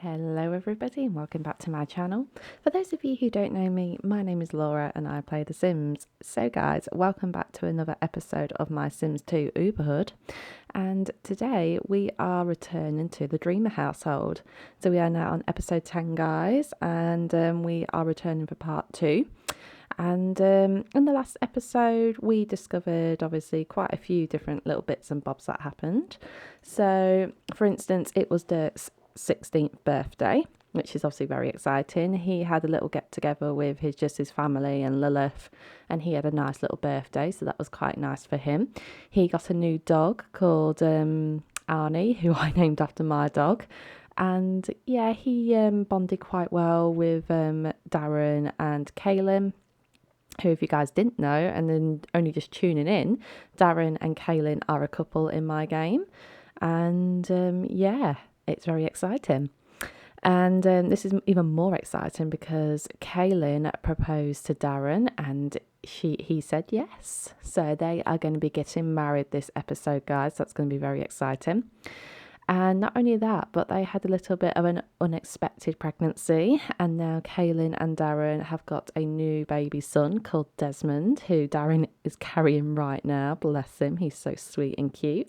Hello everybody and welcome back to my channel. For those of you who don't know me, my name is Laura and I play The Sims. So guys, welcome back to another episode of my Sims 2 Uberhood. And today we are returning to the Dreamer household. So we are now on episode 10 guys, and we are returning for part 2. And in the last episode, we discovered obviously quite a few different little bits and bobs that happened. So, for instance, it was Dirk's 16th birthday, which is obviously very exciting. He had a little get together with his family and Lilith, and he had a nice little birthday, so that was quite nice for him. He got a new dog called Arnie, who I named after my dog. And yeah, he bonded quite well with Darren and Kaylin, who, if you guys didn't know and then only just tuning in, Darren and Kaylin are a couple in my game. And yeah, it's very exciting. And this is even more exciting because Kaylin proposed to Darren and he said yes. So they are going to be getting married this episode, guys. That's going to be very exciting. And not only that, but they had a little bit of an unexpected pregnancy. And now Kaylin and Darren have got a new baby son called Desmond, who Darren is carrying right now. Bless him. He's so sweet and cute.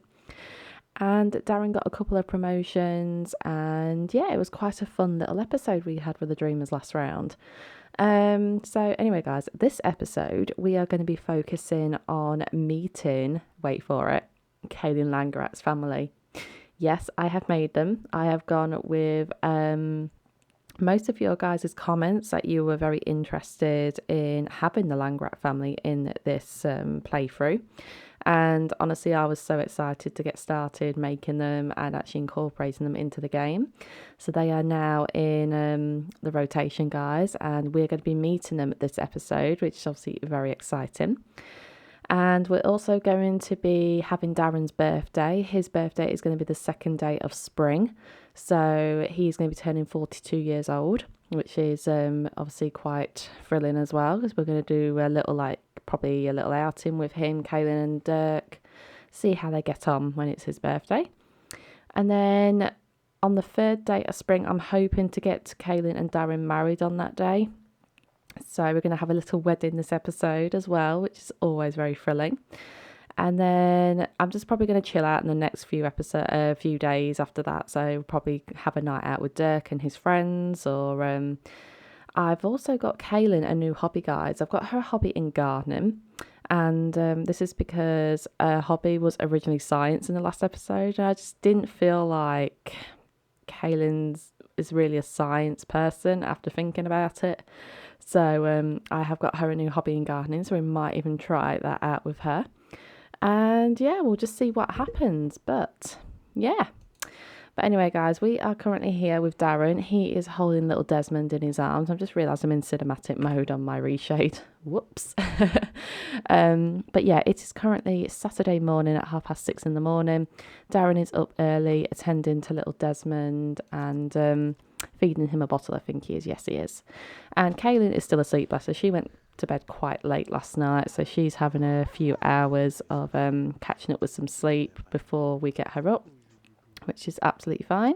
And Darren got a couple of promotions. And yeah, it was quite a fun little episode we had with the Dreamers last round. So anyway, guys, this episode, we are going to be focusing on meeting, wait for it, Kaylin Langerat's family. Yes, I have made them. I have gone with most of your guys' comments that you were very interested in having the Langerat family in this playthrough. And honestly, I was so excited to get started making them and actually incorporating them into the game. So they are now in the rotation, guys, and we're going to be meeting them at this episode, which is obviously very exciting. And we're also going to be having Darren's birthday. His birthday is going to be the second day of spring. So he's going to be turning 42 years old, which is obviously quite thrilling as well, because we're going to do a little, probably a little outing with him, Kaylin and Dirk, see how they get on when it's his birthday. And then on the third day of spring, I'm hoping to get Kaylin and Darren married on that day. So we're going to have a little wedding this episode as well, which is always very thrilling. And then I'm just probably going to chill out in the next few days after that. So we'll probably have a night out with Dirk and his friends. Or I've also got Kaylin a new hobby, guys. I've got her hobby in gardening. And this is because her hobby was originally science in the last episode. And I just didn't feel like Kaylin is really a science person after thinking about it. So I have got her a new hobby in gardening, so we might even try that out with her. And yeah, we'll just see what happens. But yeah. But anyway, guys, we are currently here with Darren. He is holding little Desmond in his arms. I've just realised I'm in cinematic mode on my reshade. Whoops. But yeah, it is currently Saturday morning at 6:30 in the morning. Darren is up early attending to little Desmond and feeding him a bottle, I think he is. Yes, he is. And Kaylin is still asleep, bless her. She went to bed quite late last night, so she's having a few hours of catching up with some sleep before we get her up, which is absolutely fine.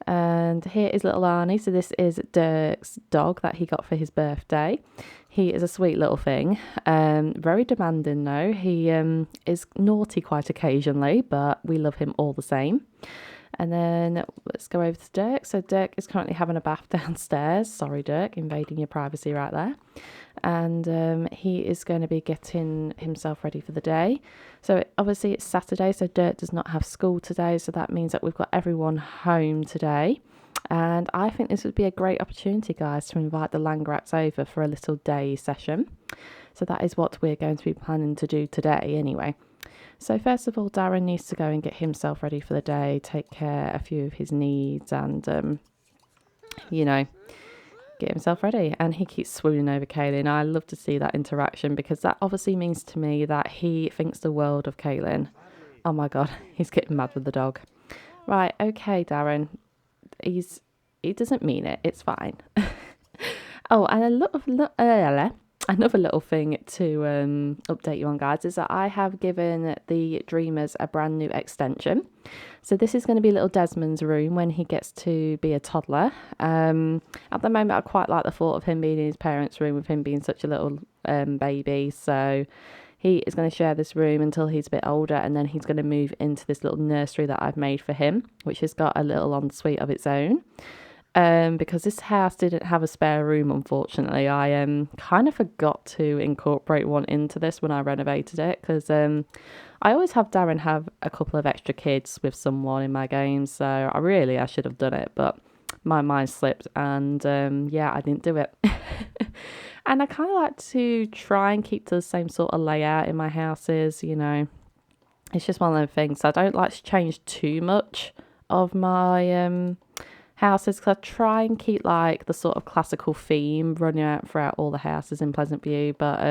And here is little Arnie. So this is Dirk's dog that he got for his birthday. He is a sweet little thing. Very demanding though. He is naughty quite occasionally, but we love him all the same. And then let's go over to Dirk. So Dirk is currently having a bath downstairs. Sorry, Dirk, invading your privacy right there. And he is going to be getting himself ready for the day. So obviously it's Saturday, so Dirk does not have school today. So that means that we've got everyone home today. And I think this would be a great opportunity, guys, to invite the Langerats over for a little day session. So that is what we're going to be planning to do today anyway. So first of all, Darren needs to go and get himself ready for the day, take care of a few of his needs and, get himself ready. And he keeps swooning over Kaylin. I love to see that interaction because that obviously means to me that he thinks the world of Kaylin. Oh my God, he's getting mad with the dog. Right, okay, Darren. He doesn't mean it. It's fine. Oh, and Another little thing to update you on, guys, is that I have given the Dreamers a brand new extension. So this is going to be little Desmond's room when he gets to be a toddler. At the moment, I quite like the thought of him being in his parents' room with him being such a little baby. So he is going to share this room until he's a bit older, and then he's going to move into this little nursery that I've made for him, which has got a little ensuite of its own. Because this house didn't have a spare room, unfortunately. I kind of forgot to incorporate one into this when I renovated it, because I always have Darren have a couple of extra kids with someone in my games, so I should have done it, but my mind slipped, and yeah, I didn't do it. And I kind of like to try and keep to the same sort of layout in my houses, you know. It's just one of those things. I don't like to change too much of my houses, because I try and keep like the sort of classical theme running out throughout all the houses in Pleasant View, but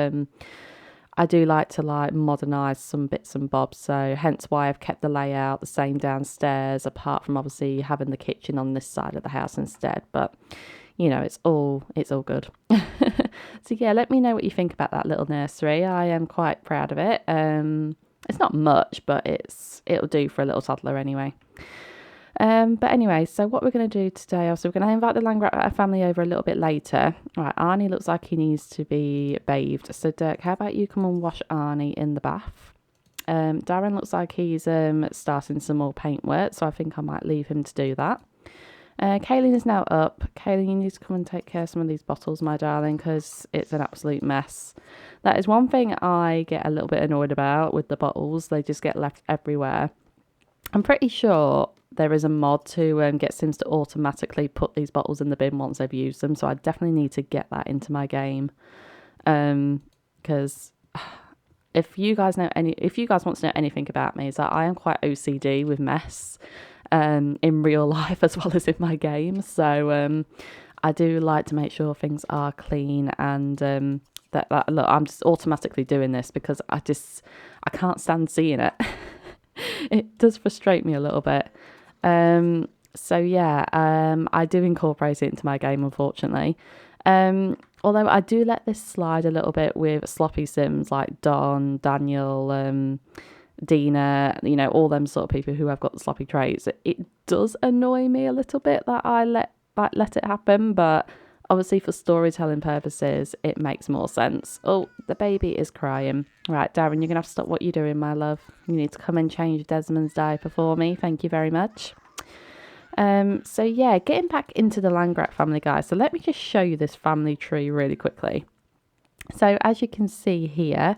I do like to like modernise some bits and bobs, so hence why I've kept the layout the same downstairs, apart from obviously having the kitchen on this side of the house instead. But you know, it's all good. So yeah, let me know what you think about that little nursery. I am quite proud of it. It's not much, but it'll do for a little toddler anyway. But anyway, so what we're going to do today, also we're going to invite the Langrat family over a little bit later. Right, Arnie looks like he needs to be bathed. So Dirk, how about you come and wash Arnie in the bath? Darren looks like he's starting some more paint work, so I think I might leave him to do that. Kaylin is now up. Kaylin, you need to come and take care of some of these bottles, my darling, because it's an absolute mess. That is one thing I get a little bit annoyed about with the bottles. They just get left everywhere. I'm pretty sure there is a mod to get Sims to automatically put these bottles in the bin once they've used them, so I definitely need to get that into my game. Because if you guys want to know anything about me, is that I am quite OCD with mess. In real life as well as in my game, so I do like to make sure things are clean, and that look, I'm just automatically doing this because I can't stand seeing it. It does frustrate me a little bit. So yeah, I do incorporate it into my game, unfortunately. Although I do let this slide a little bit with sloppy Sims like Don, Daniel, Dina, you know, all them sort of people who have got the sloppy traits. It does annoy me a little bit that I let it happen, but obviously for storytelling purposes it makes more sense. Oh, the baby is crying. Right, Darren, you're gonna have to stop what you're doing, my love. You need to come and change Desmond's diaper for me. Thank you very much. So yeah, getting back into the Langrat family, guys, so let me just show you this family tree really quickly. So as you can see here,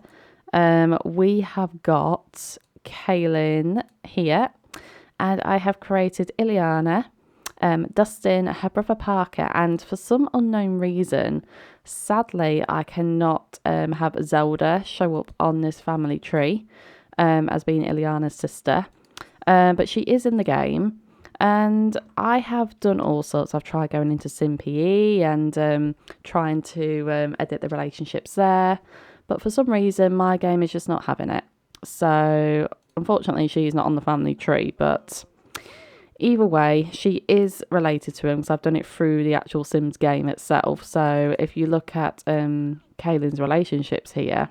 we have got Kaylin here, and I have created Ileana, Dustin, her brother Parker, and for some unknown reason, sadly, I cannot have Zelda show up on this family tree as being Ileana's sister, but she is in the game, and I have done all sorts. I've tried going into SimPE and trying to edit the relationships there. But for some reason, my game is just not having it. So, unfortunately, she's not on the family tree. But either way, she is related to him because I've done it through the actual Sims game itself. So, if you look at Kaylin's relationships here,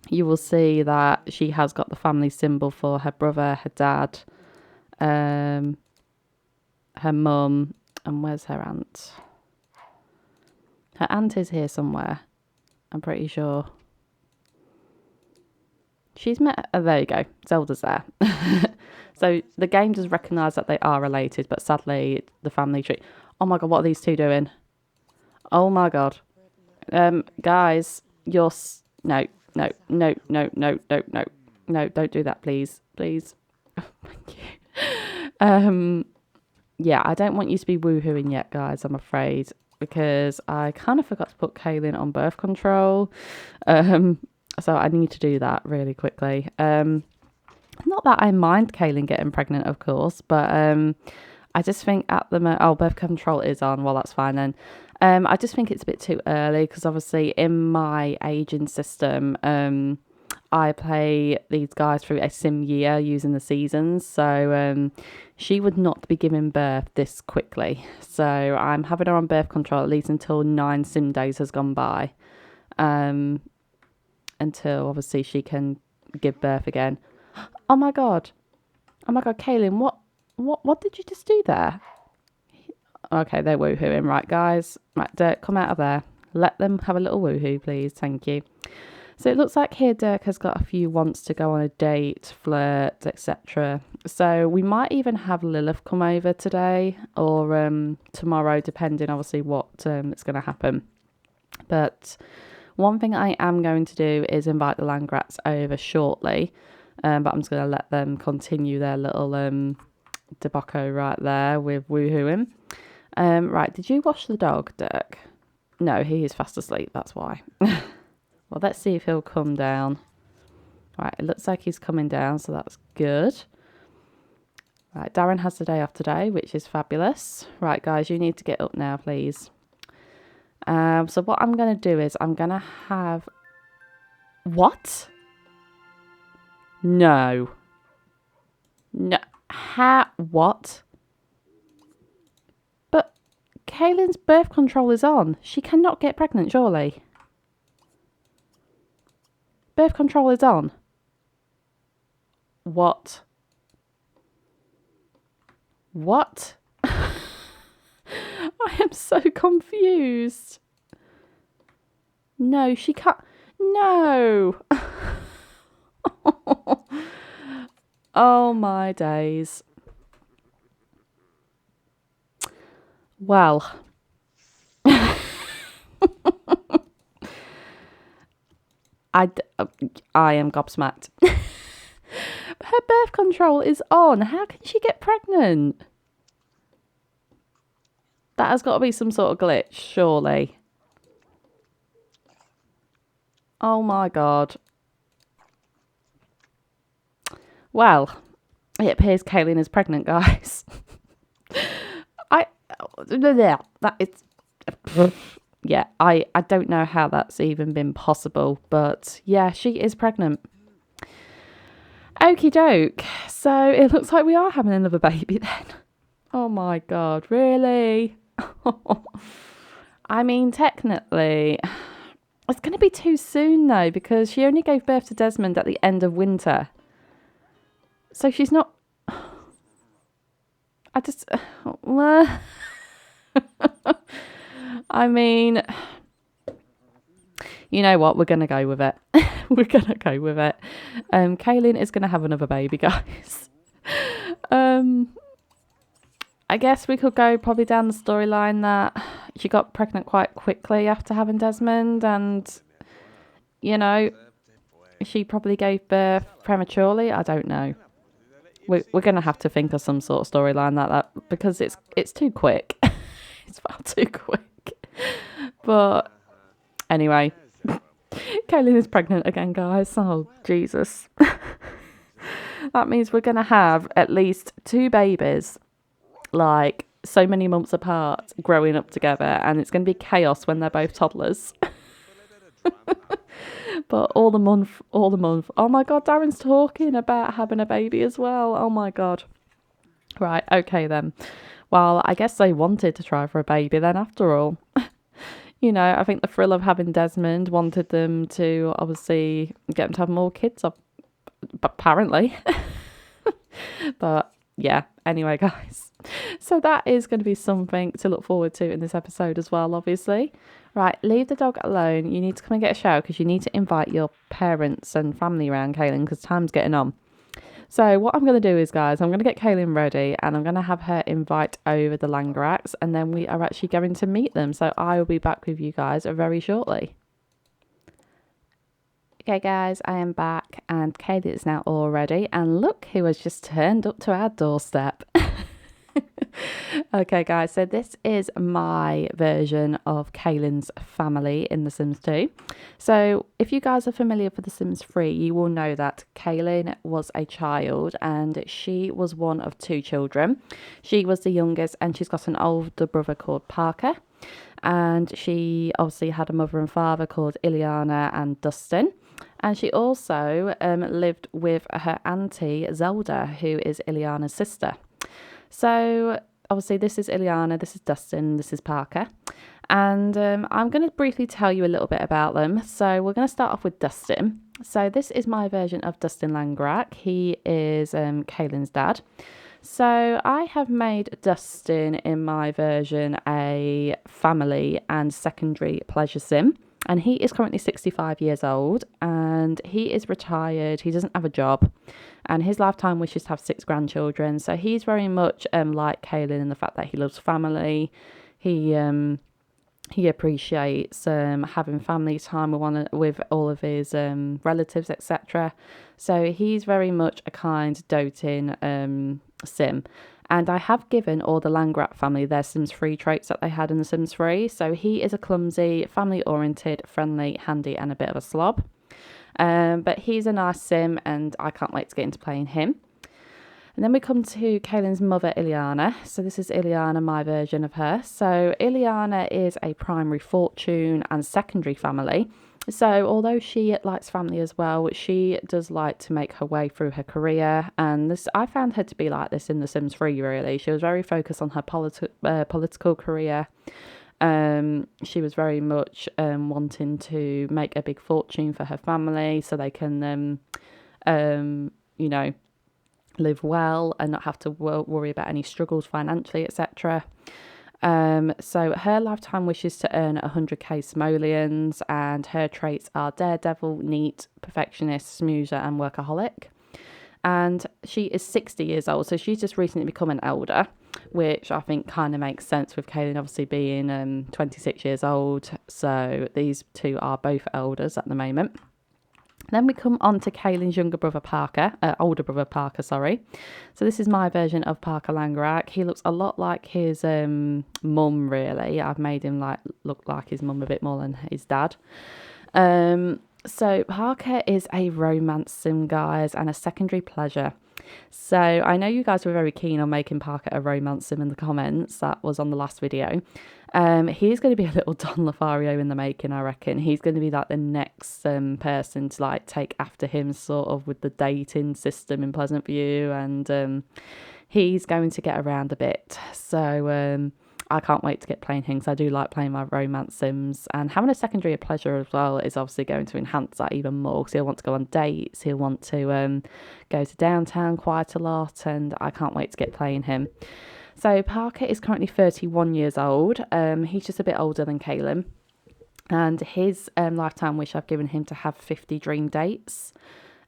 you will see that she has got the family symbol for her brother, her dad, her mum, and where's her aunt? Her aunt is here somewhere. I'm pretty sure. She's met... Oh, there you go. Zelda's there. So the game does recognise that they are related, but sadly, the family tree... Oh my god, what are these two doing? Oh my god. Guys, you're... No, don't do that, please. Please. Thank you. Yeah, I don't want you to be woohooing yet, guys, I'm afraid, because I kind of forgot to put Kaylin on birth control. So I need to do that really quickly. Not that I mind Kaylin getting pregnant, of course, but I just think at the moment... Oh, birth control is on. Well, that's fine then. I just think it's a bit too early because obviously in my aging system, I play these guys through a sim year using the seasons. So she would not be giving birth this quickly. So I'm having her on birth control at least until 9 sim days has gone by. until obviously she can give birth again. Oh my god, Kaylin, what did you just do there? Okay, they're woohooing. Right, guys. Right, Dirk, come out of there. Let them have a little woohoo, please. Thank you. So it looks like here Dirk has got a few wants to go on a date, flirt, etc. So we might even have Lilith come over today or tomorrow, depending obviously what is going to happen. But one thing I am going to do is invite the Langrats over shortly. But I'm just going to let them continue their little debacle right there with woohooing. Right, did you wash the dog, Dirk? No, he is fast asleep, that's why. Well, let's see if he'll come down. Right, it looks like he's coming down, so that's good. Right, Darren has the day off today, which is fabulous. Right, guys, you need to get up now, please. So what I'm going to do is I'm going to have... What? No. No. What? But Kaylin's birth control is on. She cannot get pregnant, surely. Birth control is on. What? What? I am so confused. No, she can't. No. Oh my days. Well. I am gobsmacked. Her birth control is on. How can she get pregnant? That has got to be some sort of glitch, surely. Oh my god. Well, it appears Kaylin is pregnant, guys. Yeah, I don't know how that's even been possible, but yeah, she is pregnant. Okie doke. So it looks like we are having another baby then. Oh my god, really? I mean, technically, it's going to be too soon though, because she only gave birth to Desmond at the end of winter. So she's not... I mean, you know what? We're going to go with it. We're going to go with it. Kaylin is going to have another baby, guys. I guess we could go probably down the storyline that she got pregnant quite quickly after having Desmond, and, you know, she probably gave birth prematurely. I don't know. We're going to have to think of some sort of storyline like that, because it's too quick. It's far too quick. But anyway, Kaylin is pregnant again, guys. Oh, Jesus. That means we're going to have at least 2 babies, like, so many months apart, growing up together. And it's going to be chaos when they're both toddlers. But all the month. Oh my god, Darren's talking about having a baby as well. Oh my god. Right, okay then. Well, I guess they wanted to try for a baby then after all. You know, I think the thrill of having Desmond wanted them to obviously get them to have more kids, apparently. But yeah, anyway, guys. So that is going to be something to look forward to in this episode as well, obviously. Right, leave the dog alone. You need to come and get a shower because you need to invite your parents and family around, Kaylin, because time's getting on. So what I'm going to do is, guys, I'm going to get Kaylin ready and I'm going to have her invite over the Langrats, and then we are actually going to meet them. So I will be back with you guys very shortly. Okay, guys, I am back and Kaylin is now all ready. And look who has just turned up to our doorstep. Okay, guys, so this is my version of Kaylin's family in The Sims 2. So if you guys are familiar with The Sims 3, you will know that Kaylin was a child and she was one of 2 children. She was the youngest and she's got an older brother called Parker. And she obviously had a mother and father called Ileana and Dustin. And she also lived with her auntie Zelda, who is Ileana's sister. So obviously this is Ileana, this is Dustin, this is Parker. And I'm going to briefly tell you a little bit about them. So we're going to start off with Dustin. So this is my version of Dustin Langrak. He is Kaylin's dad. So I have made Dustin in my version a family and secondary pleasure sim. And he is currently 65 years old and he is retired. He doesn't have a job and his lifetime wish is to have 6 grandchildren. So he's very much like Kaylin in the fact that he loves family. He appreciates having family time with all of his relatives, etc. So he's very much a kind, doting sim. And I have given all the Langrat family their Sims 3 traits that they had in the Sims 3. So he is a clumsy, family-oriented, friendly, handy, and a bit of a slob. But he's a nice sim, and I can't wait to get into playing him. And then we come to Kaylin's mother, Ileana. So this is Ileana, my version of her. So Ileana is a primary fortune and secondary family. So although she likes family as well, she does like to make her way through her career. And this, I found her to be like this in The Sims 3, really. She was very focused on her political career. She was very much wanting to make a big fortune for her family so they can, live well and not have to worry about any struggles financially, etc. So her lifetime wish is to earn 100k simoleons, and her traits are daredevil, neat, perfectionist, smoozer, and workaholic. And she is 60 years old, so she's just recently become an elder, which I think kind of makes sense with Kaylin obviously being 26 years old. So these two are both elders at the moment. Then we come on to Kaylin's older brother Parker, sorry. So this is my version of Parker Langrak. He looks a lot like his mum, really. I've made him look like his mum a bit more than his dad. So Parker is a romance sim, guys, and a secondary pleasure. So I know you guys were very keen on making Parker a romance sim in the comments. That was on the last video. He's going to be a little Don Lothario in the making, I reckon. He's going to be like the next person to take after him, sort of, with the dating system in Pleasant View, and he's going to get around a bit. So I can't wait to get playing him, because I do like playing my romance sims, and having a secondary pleasure as well is obviously going to enhance that even more, because he'll want to go on dates, he'll want to go to downtown quite a lot, and I can't wait to get playing him. So Parker is currently 31 years old. He's just a bit older than Kaylin. And his lifetime wish, I've given him to have 50 dream dates.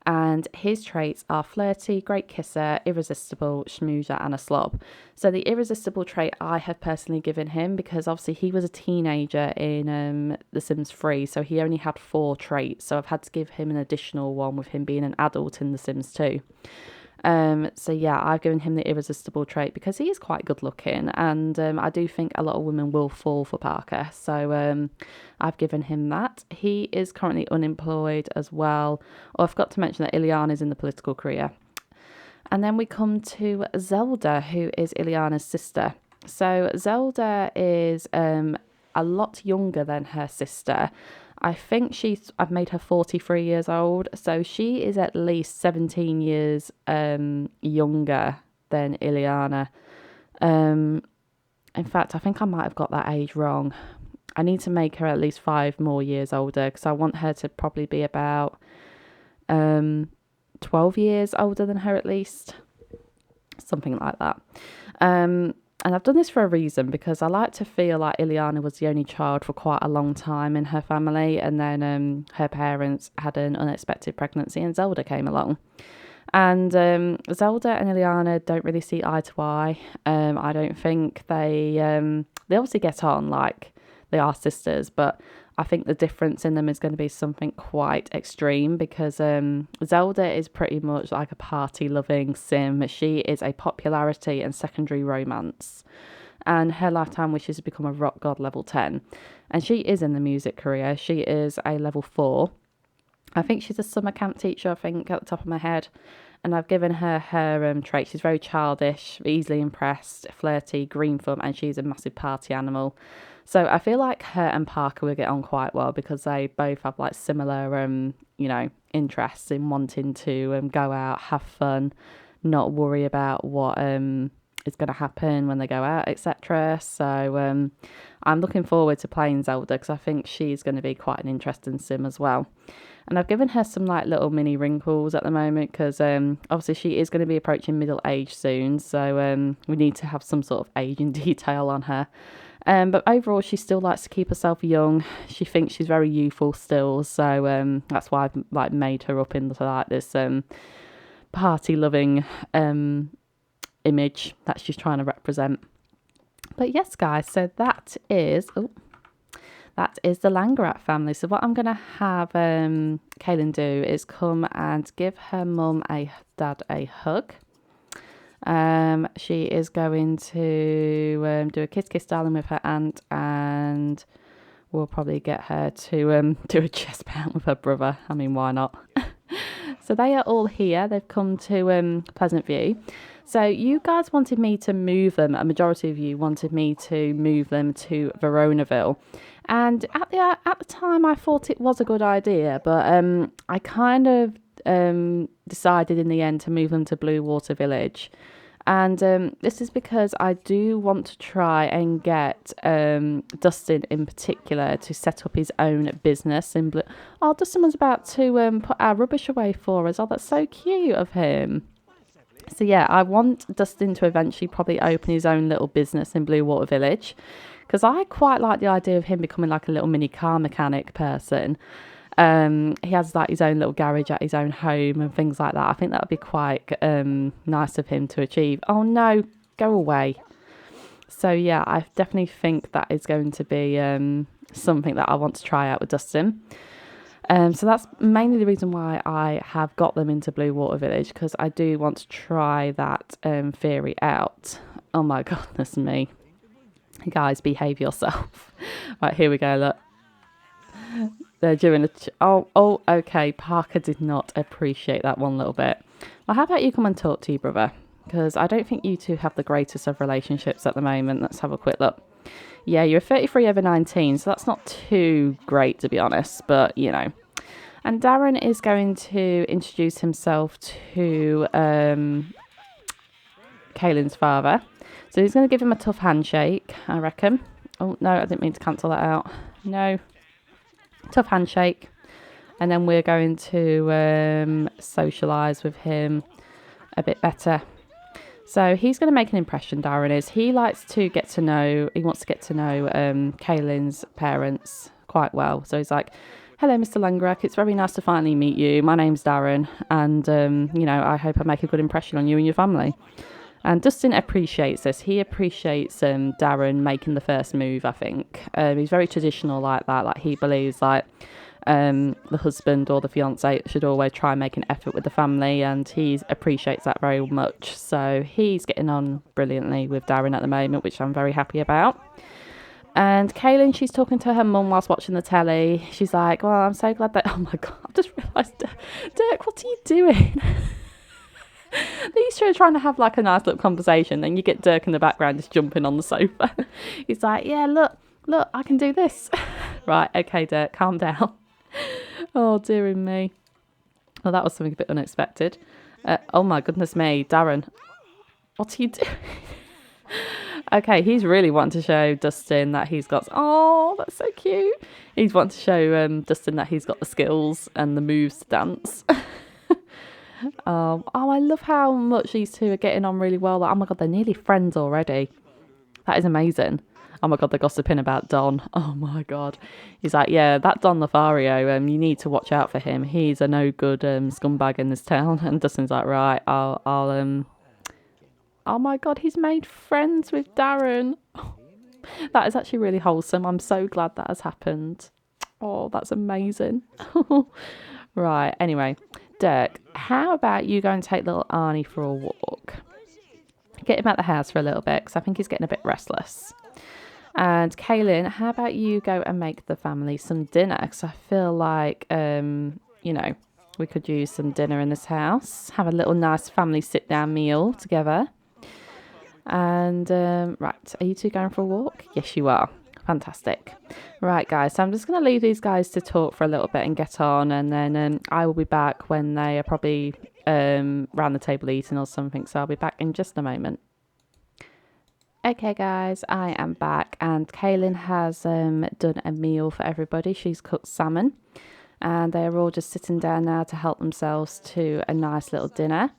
And his traits are flirty, great kisser, irresistible, schmoozer, and a slob. So the irresistible trait I have personally given him, because obviously he was a teenager in The Sims 3, so he only had 4 traits. So I've had to give him an additional one with him being an adult in The Sims 2. So yeah, I've given him the irresistible trait because he is quite good looking, and I do think a lot of women will fall for Parker. So I've given him that. He is currently unemployed as well. Oh, I forgot to mention that Ileana is in the political career. And then we come to Zelda, who is Ileana's sister. So Zelda is a lot younger than her sister. I think I've made her 43 years old, so she is at least 17 years younger than Ileana. In fact, I think I might have got that age wrong. I need to make her at least 5 more years older, because I want her to probably be about 12 years older than her at least. Something like that. And I've done this for a reason, because I like to feel like Ileana was the only child for quite a long time in her family, and then her parents had an unexpected pregnancy and Zelda came along. And Zelda and Ileana don't really see eye to eye. I don't think they obviously get on, like they are sisters, but I think the difference in them is going to be something quite extreme, because Zelda is pretty much like a party-loving sim. She is a popularity and secondary romance. And her lifetime wish is to become a rock god level 10. And she is in the music career. She is a level 4. I think she's a summer camp teacher, I think, at the top of my head. And I've given her trait. She's very childish, easily impressed, flirty, green thumb, and she's a massive party animal. So I feel like her and Parker will get on quite well, because they both have like similar, interests in wanting to go out, have fun, not worry about what is going to happen when they go out, etc. So I'm looking forward to playing Zelda because I think she's going to be quite an interesting sim as well. And I've given her some like little mini wrinkles at the moment because obviously she is going to be approaching middle age soon. So we need to have some sort of aging detail on her. But overall, she still likes to keep herself young. She thinks she's very youthful still. So that's why I've like made her up into like this party loving image that she's trying to represent. But yes, guys, so that is the Langerat family. So what I'm going to have Kaylin do is come and give her mum and dad a hug. She is going to do a kiss darling with her aunt, and we'll probably get her to do a chest pound with her brother. I mean, why not? So they are all here. They've come to Pleasant View. So you guys wanted me to move them. A majority of you wanted me to move them to Veronaville. And at the time, I thought it was a good idea. But I kind of decided in the end to move them to Blue Water Village. And this is because I do want to try and get Dustin in particular to set up his own business in Blue. Oh, Dustin was about to put our rubbish away for us. Oh, that's so cute of him. So yeah, I want Dustin to eventually probably open his own little business in Blue Water Village, because I quite like the idea of him becoming like a little mini car mechanic person. He has like his own little garage at his own home and things like that. I think that would be quite nice of him to achieve. Oh no, go away. So yeah, I definitely think that is going to be something that I want to try out with Dustin. So that's mainly the reason why I have got them into Blue Water Village, because I do want to try that theory out. Oh my goodness me. You guys, behave yourself. Right, here we go, look. They're doing oh, okay. Parker did not appreciate that one little bit. Well, how about you come and talk to your brother? Because I don't think you two have the greatest of relationships at the moment. Let's have a quick look. Yeah, you're 33 over 19, so that's not too great, to be honest, but, you know. And Darren is going to introduce himself to Kaylin's father. So he's going to give him a tough handshake, I reckon. Oh, no, I didn't mean to cancel that out. No. Tough handshake. And then we're going to socialise with him a bit better. So he's going to make an impression, Darren is. He wants to get to know Kaylin's parents quite well. So he's like, hello, Mr. Langerak. It's very nice to finally meet you. My name's Darren. And, I hope I make a good impression on you and your family. And Dustin appreciates this. He appreciates Darren making the first move, I think. He's very traditional like that. Like, he believes, like, the husband or the fiance should always try and make an effort with the family, and he appreciates that very much. So he's getting on brilliantly with Darren at the moment, which I'm very happy about. And Kaylin, she's talking to her mum whilst watching the telly. She's like, well, I'm so glad that... Oh, my God, I've just realised... Dirk, what are you doing? These two are trying to have, like, a nice little conversation. Then you get Dirk in the background just jumping on the sofa. He's like, yeah, look, I can do this. Right, okay, Dirk, calm down. Oh, dearie me. Well, that was something a bit unexpected. Oh, my goodness me. Darren, what are you doing? Okay, he's really wanting to show Dustin that he's got... Oh, that's so cute. He's wanting to show Dustin that he's got the skills and the moves to dance. I love how much these two are getting on really well. Like, oh, my God, they're nearly friends already. That is amazing. Oh, my God, they're gossiping about Don. Oh, my God. He's like, yeah, that Don Lothario, you need to watch out for him. He's a no-good scumbag in this town. And Dustin's like, right, I'll Oh my God, he's made friends with Darren. Oh, that is actually really wholesome. I'm so glad that has happened. Oh, that's amazing. Right, anyway. Dirk, how about you go and take little Arnie for a walk? Get him out the house for a little bit, because I think he's getting a bit restless. And Kaylin, how about you go and make the family some dinner? Because I feel like, we could use some dinner in this house. Have a little nice family sit-down meal together. And, right, are you two going for a walk? Yes, you are. Fantastic. Right, guys, so I'm just going to leave these guys to talk for a little bit and get on. And then I will be back when they are probably round the table eating or something. So I'll be back in just a moment. Okay, guys, I am back, and Kaylin has done a meal for everybody. She's cooked salmon, and they are all just sitting down now to help themselves to a nice little dinner.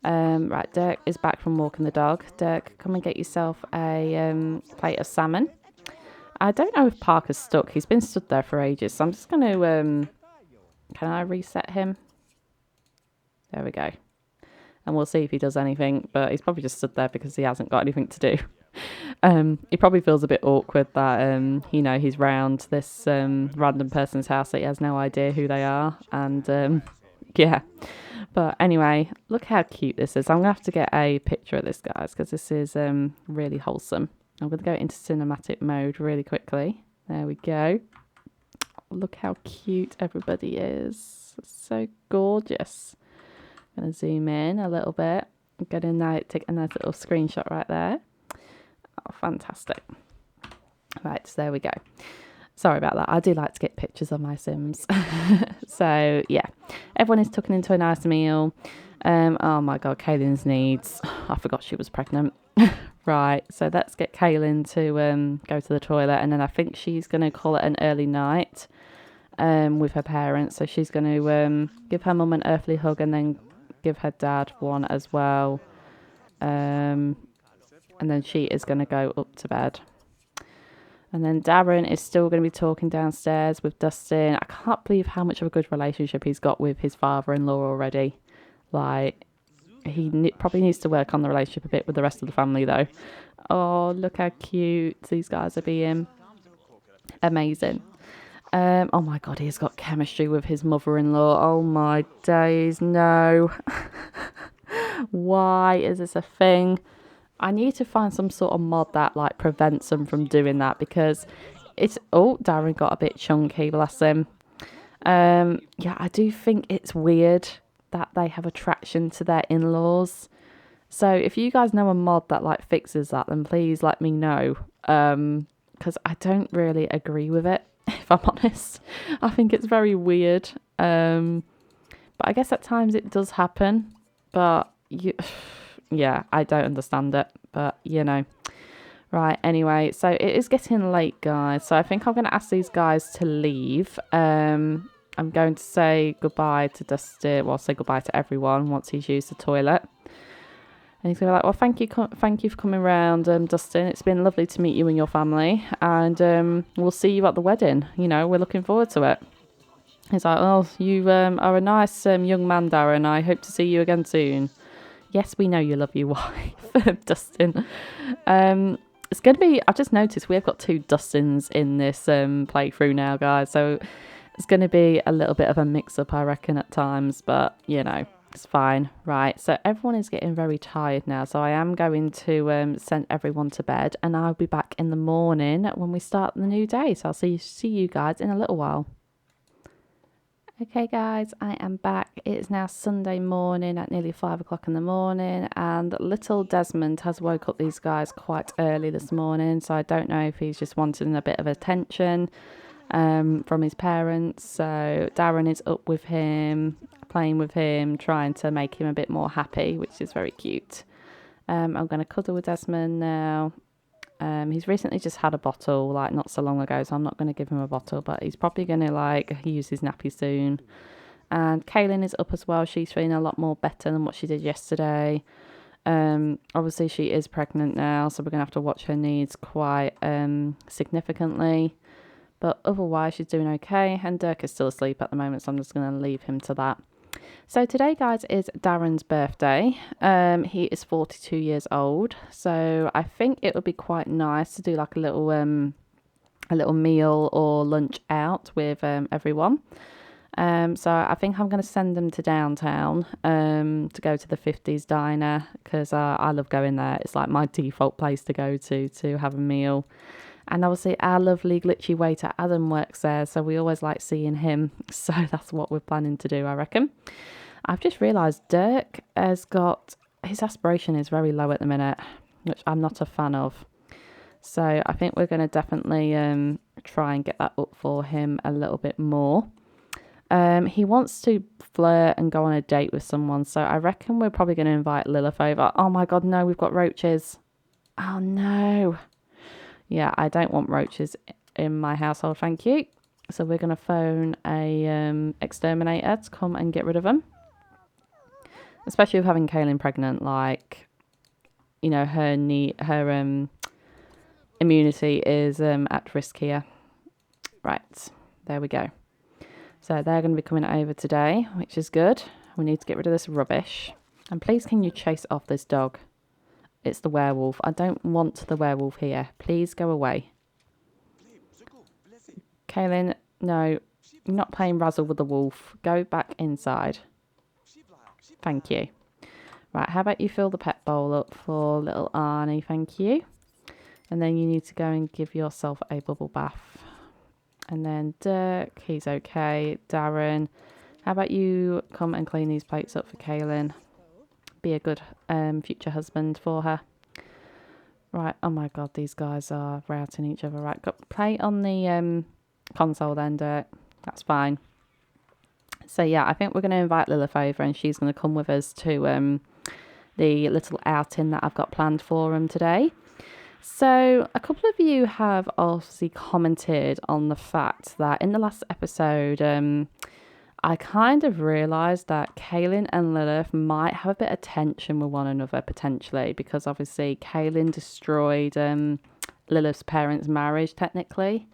Right, Dirk is back from walking the dog. Dirk, come and get yourself a plate of salmon. I don't know if Parker's stuck. He's been stood there for ages, so I'm just going to... can I reset him? There we go. And we'll see if he does anything, but he's probably just stood there because he hasn't got anything to do. He probably feels a bit awkward that, he's round this random person's house that he has no idea who they are. And, yeah. But anyway, look how cute this is. I'm going to have to get a picture of this, guys, because this is really wholesome. I'm going to go into cinematic mode really quickly. There we go. Look how cute everybody is. It's so gorgeous. I'm going to zoom in a little bit. I'm going to take a nice little screenshot right there. Oh, fantastic. Right, so there we go. Sorry about that. I do like to get pictures of my Sims. So, yeah. Everyone is tucking into a nice meal. Oh, my God. Kaylin's needs. I forgot she was pregnant. Right. So, let's get Kaylin to go to the toilet. And then I think she's going to call it an early night with her parents. So, she's going to give her mum an earthly hug and then give her dad one as well. And then she is going to go up to bed. And then Darren is still going to be talking downstairs with Dustin. I can't believe how much of a good relationship he's got with his father-in-law already. Like, he probably needs to work on the relationship a bit with the rest of the family, though. Oh, look how cute these guys are being. Amazing. Oh, my God, he's got chemistry with his mother-in-law. Oh, my days, no. Why is this a thing? I need to find some sort of mod that like prevents them from doing that because it's... Oh, Darren got a bit chunky, bless him. Yeah, I do think it's weird that they have attraction to their in-laws. So if you guys know a mod that like fixes that, then please let me know. Because I don't really agree with it, if I'm honest. I think it's very weird. But I guess at times it does happen. But yeah, I don't understand it, but Right, anyway, so it is getting late, guys. So I think I'm going to ask these guys to leave. I'm going to say goodbye to Dustin. Well, say goodbye to everyone once he's used the toilet. And he's going to be like, well, thank you for coming round, Dustin. It's been lovely to meet you and your family. And we'll see you at the wedding. We're looking forward to it. He's like, oh, you are a nice young man, Darren. I hope to see you again soon. Yes, we know you love your wife, Dustin. It's going to be... I've just noticed we've got 2 Dustins in this playthrough now, guys. So it's going to be a little bit of a mix-up, I reckon, at times. But, it's fine. Right, so everyone is getting very tired now. So I am going to send everyone to bed. And I'll be back in the morning when we start the new day. So I'll see you guys in a little while. Okay, guys, I am back. It is now Sunday morning at nearly 5 o'clock in the morning, and little Desmond has woke up these guys quite early this morning, so I don't know if he's just wanting a bit of attention from his parents. So Darren is up with him, playing with him, trying to make him a bit more happy, which is very cute. I'm going to cuddle with Desmond now. He's recently just had a bottle, like not so long ago, so I'm not going to give him a bottle, but he's probably going to like use his nappy soon. And Kaylin is up as well. She's feeling a lot more better than what she did yesterday. Obviously she is pregnant now, so we're going to have to watch her needs quite significantly. But otherwise she's doing okay, and Dirk is still asleep at the moment, so I'm just going to leave him to that. So today, guys, is Darren's birthday. He is 42 years old. So I think it would be quite nice to do like a little meal or lunch out with everyone. So I think I'm going to send them to downtown to go to the 50s diner because I love going there. It's like my default place to go to have a meal. And obviously our lovely glitchy waiter Adam works there, so we always like seeing him. So that's what we're planning to do, I reckon. I've just realised Dirk has got... His aspiration is very low at the minute, which I'm not a fan of. So I think we're going to definitely try and get that up for him a little bit more. He wants to flirt and go on a date with someone, so I reckon we're probably going to invite Lilith over. Oh my God, no, we've got roaches. Oh no. Yeah, I don't want roaches in my household, thank you. So we're going to phone a exterminator to come and get rid of them. Especially with having Kaylin pregnant, like, you know, her immunity is at risk here. Right, there we go. So they're going to be coming over today, which is good. We need to get rid of this rubbish. And please, can you chase off this dog? It's the werewolf. I don't want the werewolf here. Please go away. Kaylin, no, you're not playing Razzle with the wolf. Go back inside. Thank you. Right, how about you fill the pet bowl up for little Arnie? Thank you. And then you need to go and give yourself a bubble bath. And then Dirk, he's okay. Darren, how about you come and clean these plates up for Kaylin? Be a good future husband for her. Right, oh my god, these guys are routing each other. Right, got play on the console then, Dirk. That's fine. So yeah, I think we're going to invite Lilith over and she's going to come with us to the little outing that I've got planned for them today. So a couple of you have obviously commented on the fact that in the last episode, I kind of realised that Kaylin and Lilith might have a bit of tension with one another potentially, because obviously Kaylin destroyed Lilith's parents' marriage technically.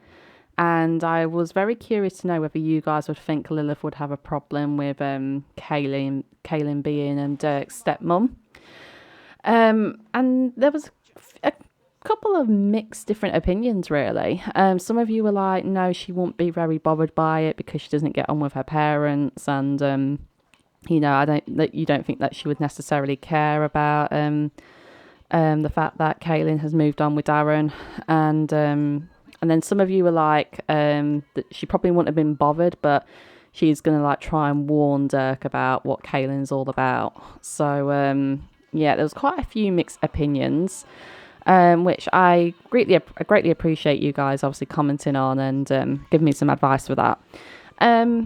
And I was very curious to know whether you guys would think Lilith would have a problem with Kaylin being Dirk's stepmom. And there was a couple of mixed different opinions really. Some of you were like, no, she won't be very bothered by it because she doesn't get on with her parents, and you know, you don't think that she would necessarily care about the fact that Kaylin has moved on with Darren, and then some of you were like that she probably wouldn't have been bothered, but she's gonna like try and warn Dirk about what Kaylin's all about. So yeah, there was quite a few mixed opinions. Which I greatly appreciate you guys obviously commenting on and giving me some advice for that.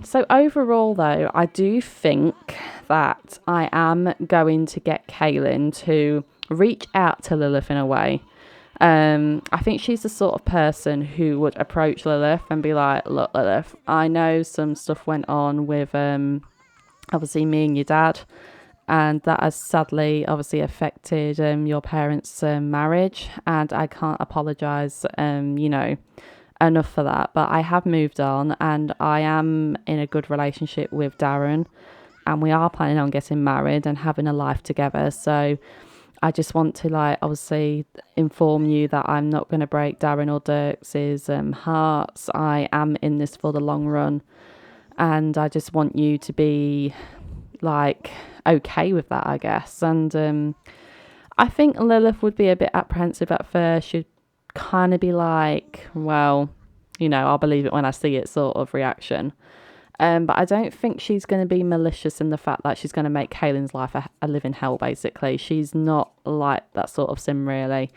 So overall though, I do think that I am going to get Kaylin to reach out to Lilith in a way. I think she's the sort of person who would approach Lilith and be like, look Lilith, I know some stuff went on with obviously me and your dad, and that has sadly obviously affected your parents' marriage, and I can't apologise you know, enough for that, but I have moved on and I am in a good relationship with Darren, and we are planning on getting married and having a life together. So I just want to like obviously inform you that I'm not going to break Darren or Dirk's hearts. I am in this for the long run, and I just want you to be like okay with that, I guess. And I think Lilith would be a bit apprehensive at first. She'd kind of be like, well, you know, I'll believe it when I see it sort of reaction. But I don't think she's going to be malicious in the fact that she's going to make Kaylin's life a living hell, basically. She's not like that sort of sim, really.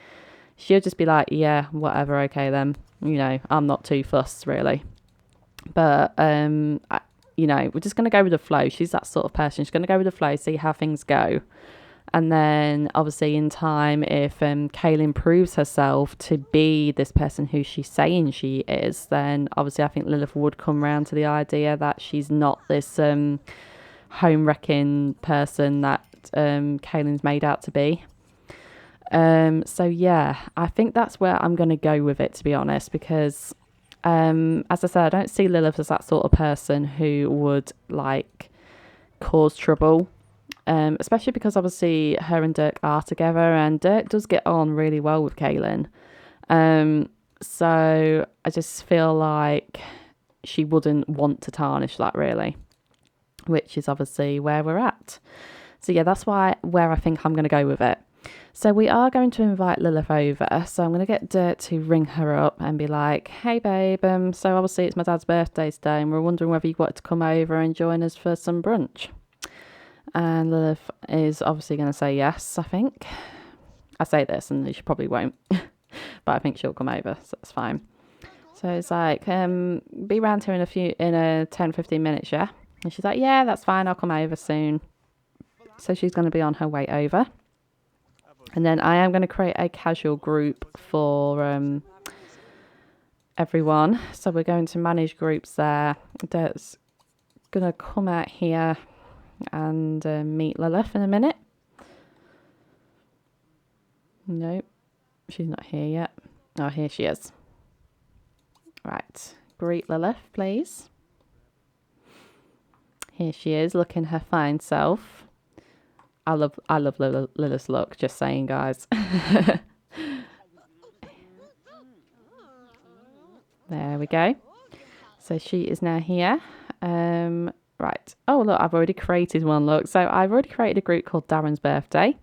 She'll just be like, yeah, whatever, okay then. You know, I'm not too fussed, really. But you know, we're just going to go with the flow. She's that sort of person. She's going to go with the flow, see how things go. And then obviously in time, if Kaylin proves herself to be this person who she's saying she is, then obviously I think Lilith would come round to the idea that she's not this home wrecking person that Kaylin's made out to be. So yeah, I think that's where I'm going to go with it, to be honest, because as I said, I don't see Lilith as that sort of person who would like cause trouble, especially because obviously her and Dirk are together, and Dirk does get on really well with Kaylin. So I just feel like she wouldn't want to tarnish that, really, which is obviously where we're at. So yeah, that's where I think I'm going to go with it. So we are going to invite Lilith over. So I'm going to get Dirt to ring her up and be like, hey babe, so obviously it's my dad's birthday today and we're wondering whether you wanted to come over and join us for some brunch. And Lilith is obviously going to say yes, I think. I say this and she probably won't, but I think she'll come over, so that's fine. So it's like, be around here in a 10-15 minutes, yeah? And she's like, yeah, that's fine, I'll come over soon. So she's going to be on her way over. And then I am going to create a casual group for everyone. So we're going to manage groups there. That's going to come out here and meet Lilith in a minute. Nope, she's not here yet. Oh, here she is. Right, greet Lilith, please. Here she is, looking her fine self. I love Lilith's look, just saying, guys. There we go. So she is now here. Right. Oh, look, I've already created one, look. So I've already created a group called Darren's Birthday.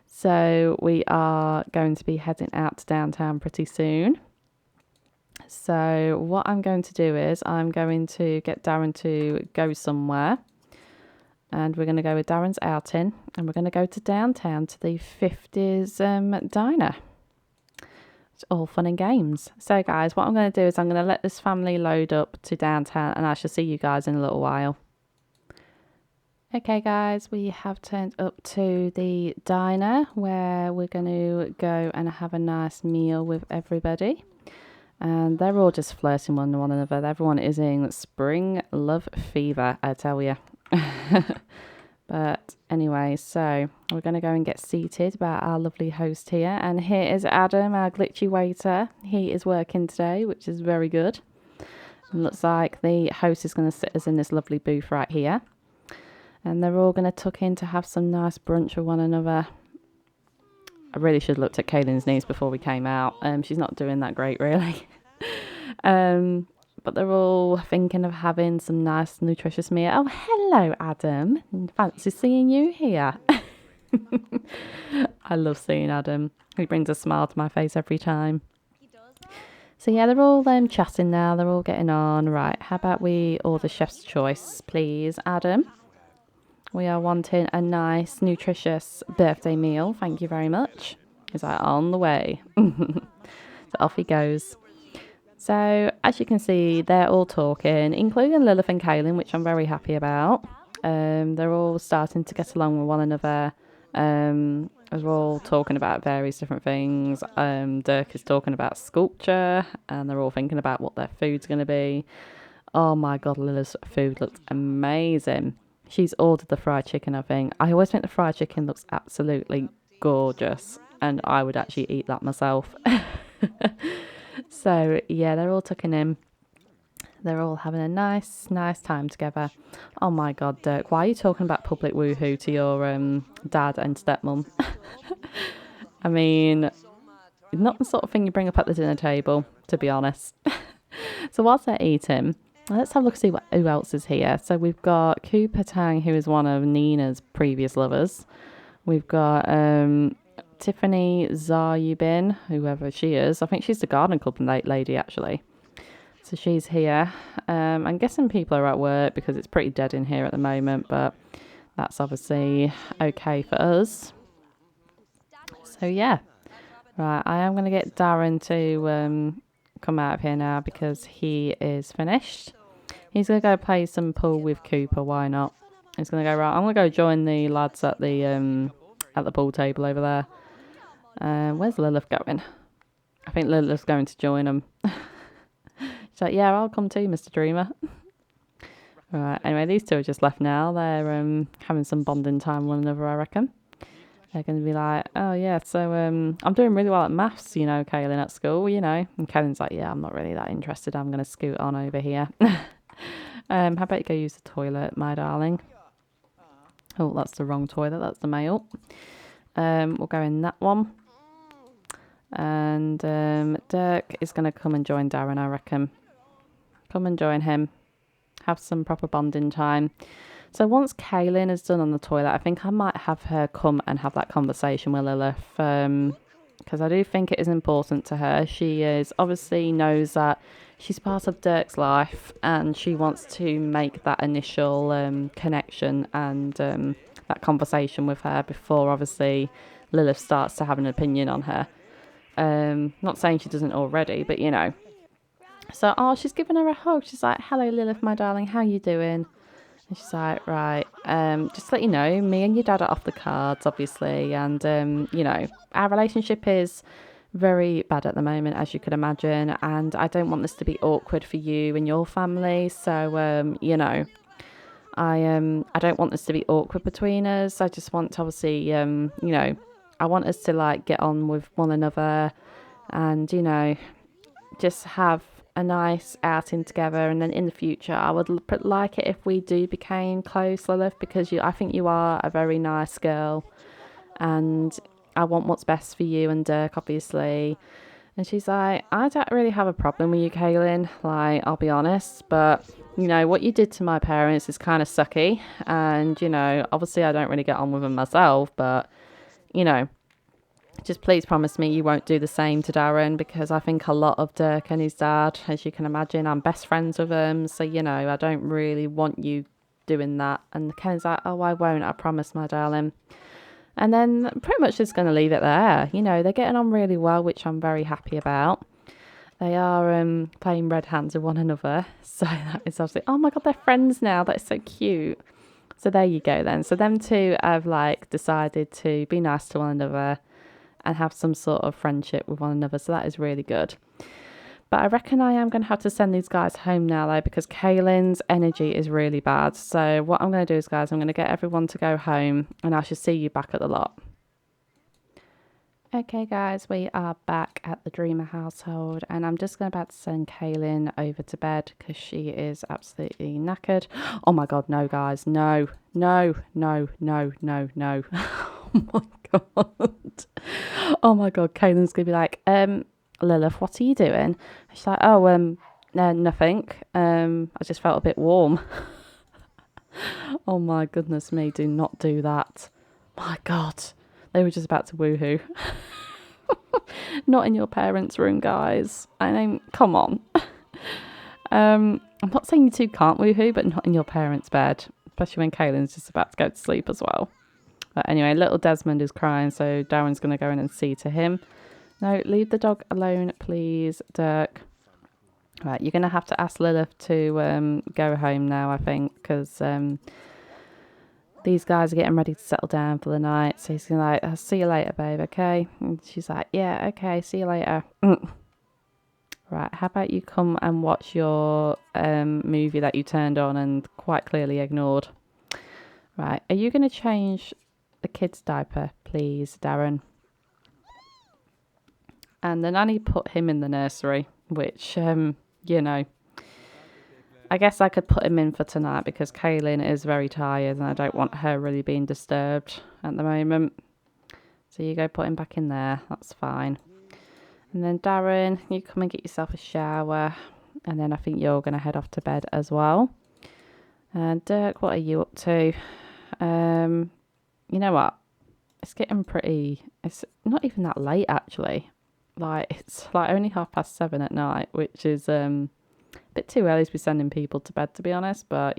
So we are going to be heading out to downtown pretty soon. So what I'm going to do is I'm going to get Darren to go somewhere. And we're going to go with Darren's outing. And we're going to go to downtown to the 50s diner. It's all fun and games. So guys, what I'm going to do is I'm going to let this family load up to downtown. And I shall see you guys in a little while. Okay guys, we have turned up to the diner where we're going to go and have a nice meal with everybody. And they're all just flirting one another. Everyone is in spring love fever, I tell you. But anyway, so we're going to go and get seated by our lovely host here. And here is Adam, our glitchy waiter. He is working today, which is very good. And looks like the host is going to sit us in this lovely booth right here. And they're all going to tuck in to have some nice brunch with one another. I really should have looked at Kaylin's niece before we came out. She's not doing that great, really. But they're all thinking of having some nice, nutritious meal. Oh, hello, Adam. Fancy seeing you here. I love seeing Adam. He brings a smile to my face every time. So, yeah, they're all chatting now. They're all getting on. Right, how about we order chef's choice, please, Adam? We are wanting a nice, nutritious birthday meal. Thank you very much. He's like, on the way. So off he goes. So, as you can see, they're all talking, including Lilith and Kaylin, which I'm very happy about. They're all starting to get along with one another. As we're all talking about various different things. Dirk is talking about sculpture, and they're all thinking about what their food's going to be. Oh my God, Lilith's food looks amazing. She's ordered the fried chicken, I think. I always think the fried chicken looks absolutely gorgeous, and I would actually eat that myself. So, yeah, they're all tucking in. They're all having a nice time together. Oh, my God, Dirk, why are you talking about public woohoo to your dad and stepmom? I mean, not the sort of thing you bring up at the dinner table, to be honest. So whilst they're eating, let's have a look and see who else is here. So we've got Cooper Tang, who is one of Nina's previous lovers. We've got Tiffany Zayubin, whoever she is. I think she's the garden club lady, actually. So she's here. I'm guessing people are at work because it's pretty dead in here at the moment, but that's obviously okay for us. So yeah. Right, I am going to get Darren to come out of here now because he is finished. He's going to go play some pool with Cooper, why not? He's going to go, right, I'm going to go join the lads at the pool table over there. Where's Lilith going? I think Lilith's going to join them. She's like, yeah, I'll come too, Mr. Dreamer. Right, anyway, these two are just left now. They're having some bonding time with one another, I reckon. They're going to be like, oh, yeah, so I'm doing really well at maths, you know, Kaylin, at school, you know. And Kaylin's like, yeah, I'm not really that interested. I'm going to scoot on over here. How about you go use the toilet, my darling? Oh, that's the wrong toilet. That's the male. We'll go in that one. And Dirk is going to come and join Darren, I reckon. Come and join him. Have some proper bonding time. So once Kaylin is done on the toilet, I think I might have her come and have that conversation with Lilith. Because I do think it is important to her. She is obviously knows that she's part of Dirk's life. And she wants to make that initial connection and that conversation with her before obviously Lilith starts to have an opinion on her. Not saying she doesn't already, but you know. So, she's giving her a hug. She's like, hello, Lilith, my darling. How you doing? And she's like, right, just to let you know, me and your dad are off the cards, obviously. And, our relationship is very bad at the moment, as you could imagine. And I don't want this to be awkward for you and your family. So, I don't want this to be awkward between us. I just want to obviously, I want us to like get on with one another and, just have a nice outing together. And then in the future, I would like it if we do became close, Lilith, because I think you are a very nice girl and I want what's best for you and Dirk, obviously. And she's like, I don't really have a problem with you, Kaylin. Like, I'll be honest, but what you did to my parents is kind of sucky. And, obviously I don't really get on with them myself, but, just please promise me you won't do the same to Darren, because I think a lot of Dirk and his dad, as you can imagine, I'm best friends with them. So, I don't really want you doing that. And Ken's like, oh, I won't. I promise, my darling. And then pretty much just going to leave it there. They're getting on really well, which I'm very happy about. They are playing red hands with one another. So that is obviously, oh my God, they're friends now. That's so cute. So there you go then. So them two have like decided to be nice to one another and have some sort of friendship with one another. So that is really good. But I reckon I am going to have to send these guys home now, though, because Kaylin's energy is really bad. So what I'm going to do is, guys, I'm going to get everyone to go home and I shall see you back at the lot. Okay, guys, we are back at the Dreamer household and I'm just about to send Kaylin over to bed because she is absolutely knackered. Oh, my God, no, guys. No. Oh, my God. Oh, my God. Kaylin's going to be like, Lilith, what are you doing? And she's like, oh, nothing. I just felt a bit warm. Oh my goodness me, do not do that. My God, they were just about to woohoo. Not in your parents' room, guys. I mean, come on. I'm not saying you two can't woohoo, but not in your parents' bed, especially when Kaylin's just about to go to sleep as well. But anyway, little Desmond is crying, so Darren's going to go in and see to him. No, leave the dog alone, please, Dirk. Right, you're going to have to ask Lilith to go home now, I think, because these guys are getting ready to settle down for the night. So he's going to like, I'll see you later, babe, okay? And she's like, yeah, okay, see you later. Right, how about you come and watch your movie that you turned on and quite clearly ignored? Right, are you going to change the kid's diaper, please, Darren? And the nanny put him in the nursery, which, I guess I could put him in for tonight because Kaylin is very tired and I don't want her really being disturbed at the moment. So you go put him back in there. That's fine. And then Darren, you come and get yourself a shower. And then I think you're going to head off to bed as well. And Dirk, what are you up to? You know what? It's getting pretty... It's not even that late, actually. Like, it's like only 7:30 at night, which is a bit too early to be sending people to bed, to be honest. But,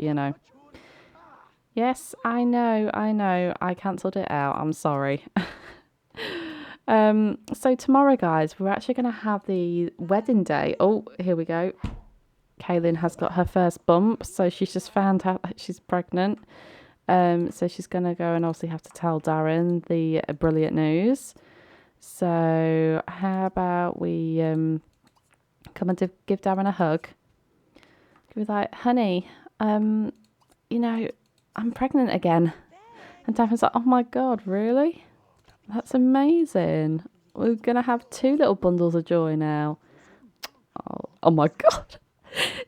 Yes, I know. I cancelled it out. I'm sorry. So tomorrow, guys, we're actually going to have the wedding day. Oh, here we go. Kaylin has got her first bump, so she's just found out that she's pregnant. So she's going to go and obviously have to tell Darren the brilliant news. So how about we come and give Darren a hug? Be like, honey, I'm pregnant again. And Darren's like, oh my God, really? That's amazing. We're going to have 2 little bundles of joy now. Oh my God.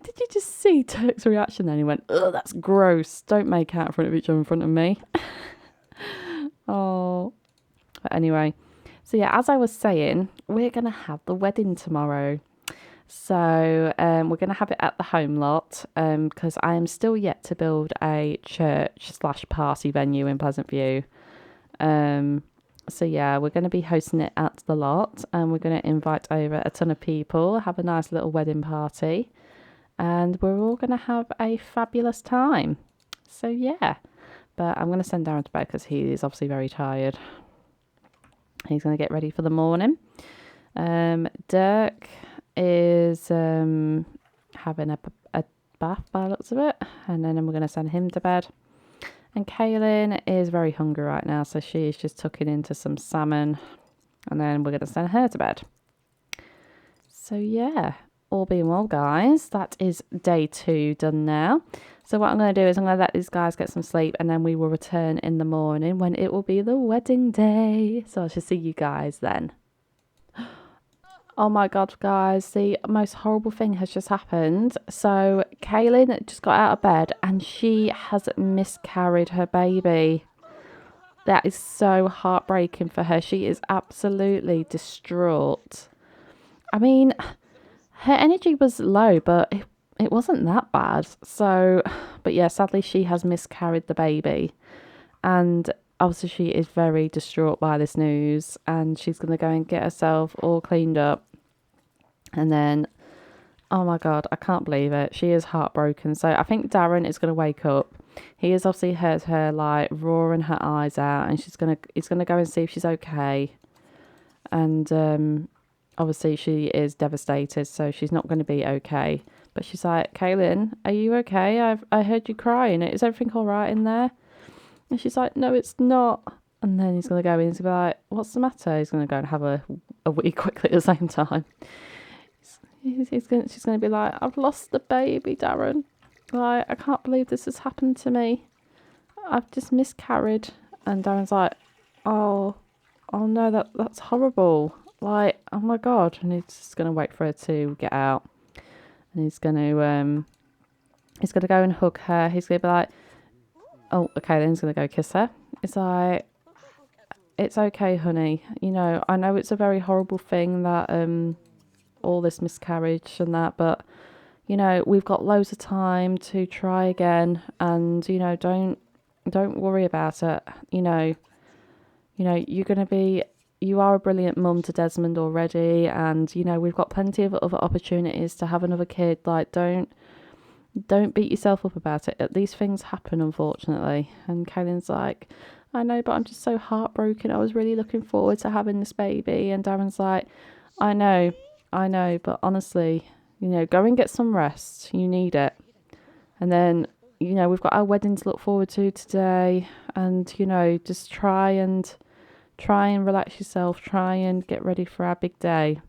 Did you just see Turk's reaction then? He went, ugh, that's gross. Don't make out in front of each other in front of me. Oh. But anyway. So yeah, as I was saying, we're going to have the wedding tomorrow. So we're going to have it at the home lot because I am still yet to build a church/party venue in Pleasant View. So yeah, we're going to be hosting it at the lot and we're going to invite over a ton of people, have a nice little wedding party, and we're all going to have a fabulous time. So yeah, but I'm going to send Darren to bed because he is obviously very tired. He's going to get ready for the morning. Dirk is having a bath by the looks of it. And then we're going to send him to bed. And Kaylin is very hungry right now, so she is just tucking into some salmon. And then we're going to send her to bed. So yeah, all being well, guys, that is day 2 done now. So what I'm going to do is I'm going to let these guys get some sleep, and then we will return in the morning when it will be the wedding day. So I shall see you guys then. Oh my God, guys, the most horrible thing has just happened. So Kaylin just got out of bed and she has miscarried her baby. That is so heartbreaking for her. She is absolutely distraught. I mean, her energy was low, but it wasn't that bad. So, but yeah, sadly she has miscarried the baby. And obviously she is very distraught by this news. And she's going to go and get herself all cleaned up. And then, oh my God, I can't believe it. She is heartbroken. So I think Darren is going to wake up. He has obviously heard her like roaring her eyes out. And he's going to go and see if she's okay. And obviously she is devastated, so she's not going to be okay. But she's like, Kaylin, are you okay? I heard you crying. Is everything all right in there? And she's like, no, it's not. And then he's going to go in and he's going to be like, what's the matter? He's going to go and have a wee quickly at the same time. She's going to be like, I've lost the baby, Darren. Like, I can't believe this has happened to me. I've just miscarried. And Darren's like, oh no, that's horrible. Like, oh my God. And he's just going to wait for her to get out. And he's going to go and hug her. He's going to be like, oh, okay, then he's going to go kiss her. It's like, it's okay, honey. You know, I know it's a very horrible thing that, all this miscarriage and that, but, you know, we've got loads of time to try again. And, you know, don't worry about it. You know, you are a brilliant mum to Desmond already, and you know we've got plenty of other opportunities to have another kid. Like, don't beat yourself up about it. These things happen, unfortunately. And Kaylin's like, I know, but I'm just so heartbroken. I was really looking forward to having this baby. And Darren's like, I know, but honestly, you know, go and get some rest. You need it. And then, you know, we've got our wedding to look forward to today, and you know, just try and relax yourself, try and get ready for our big day.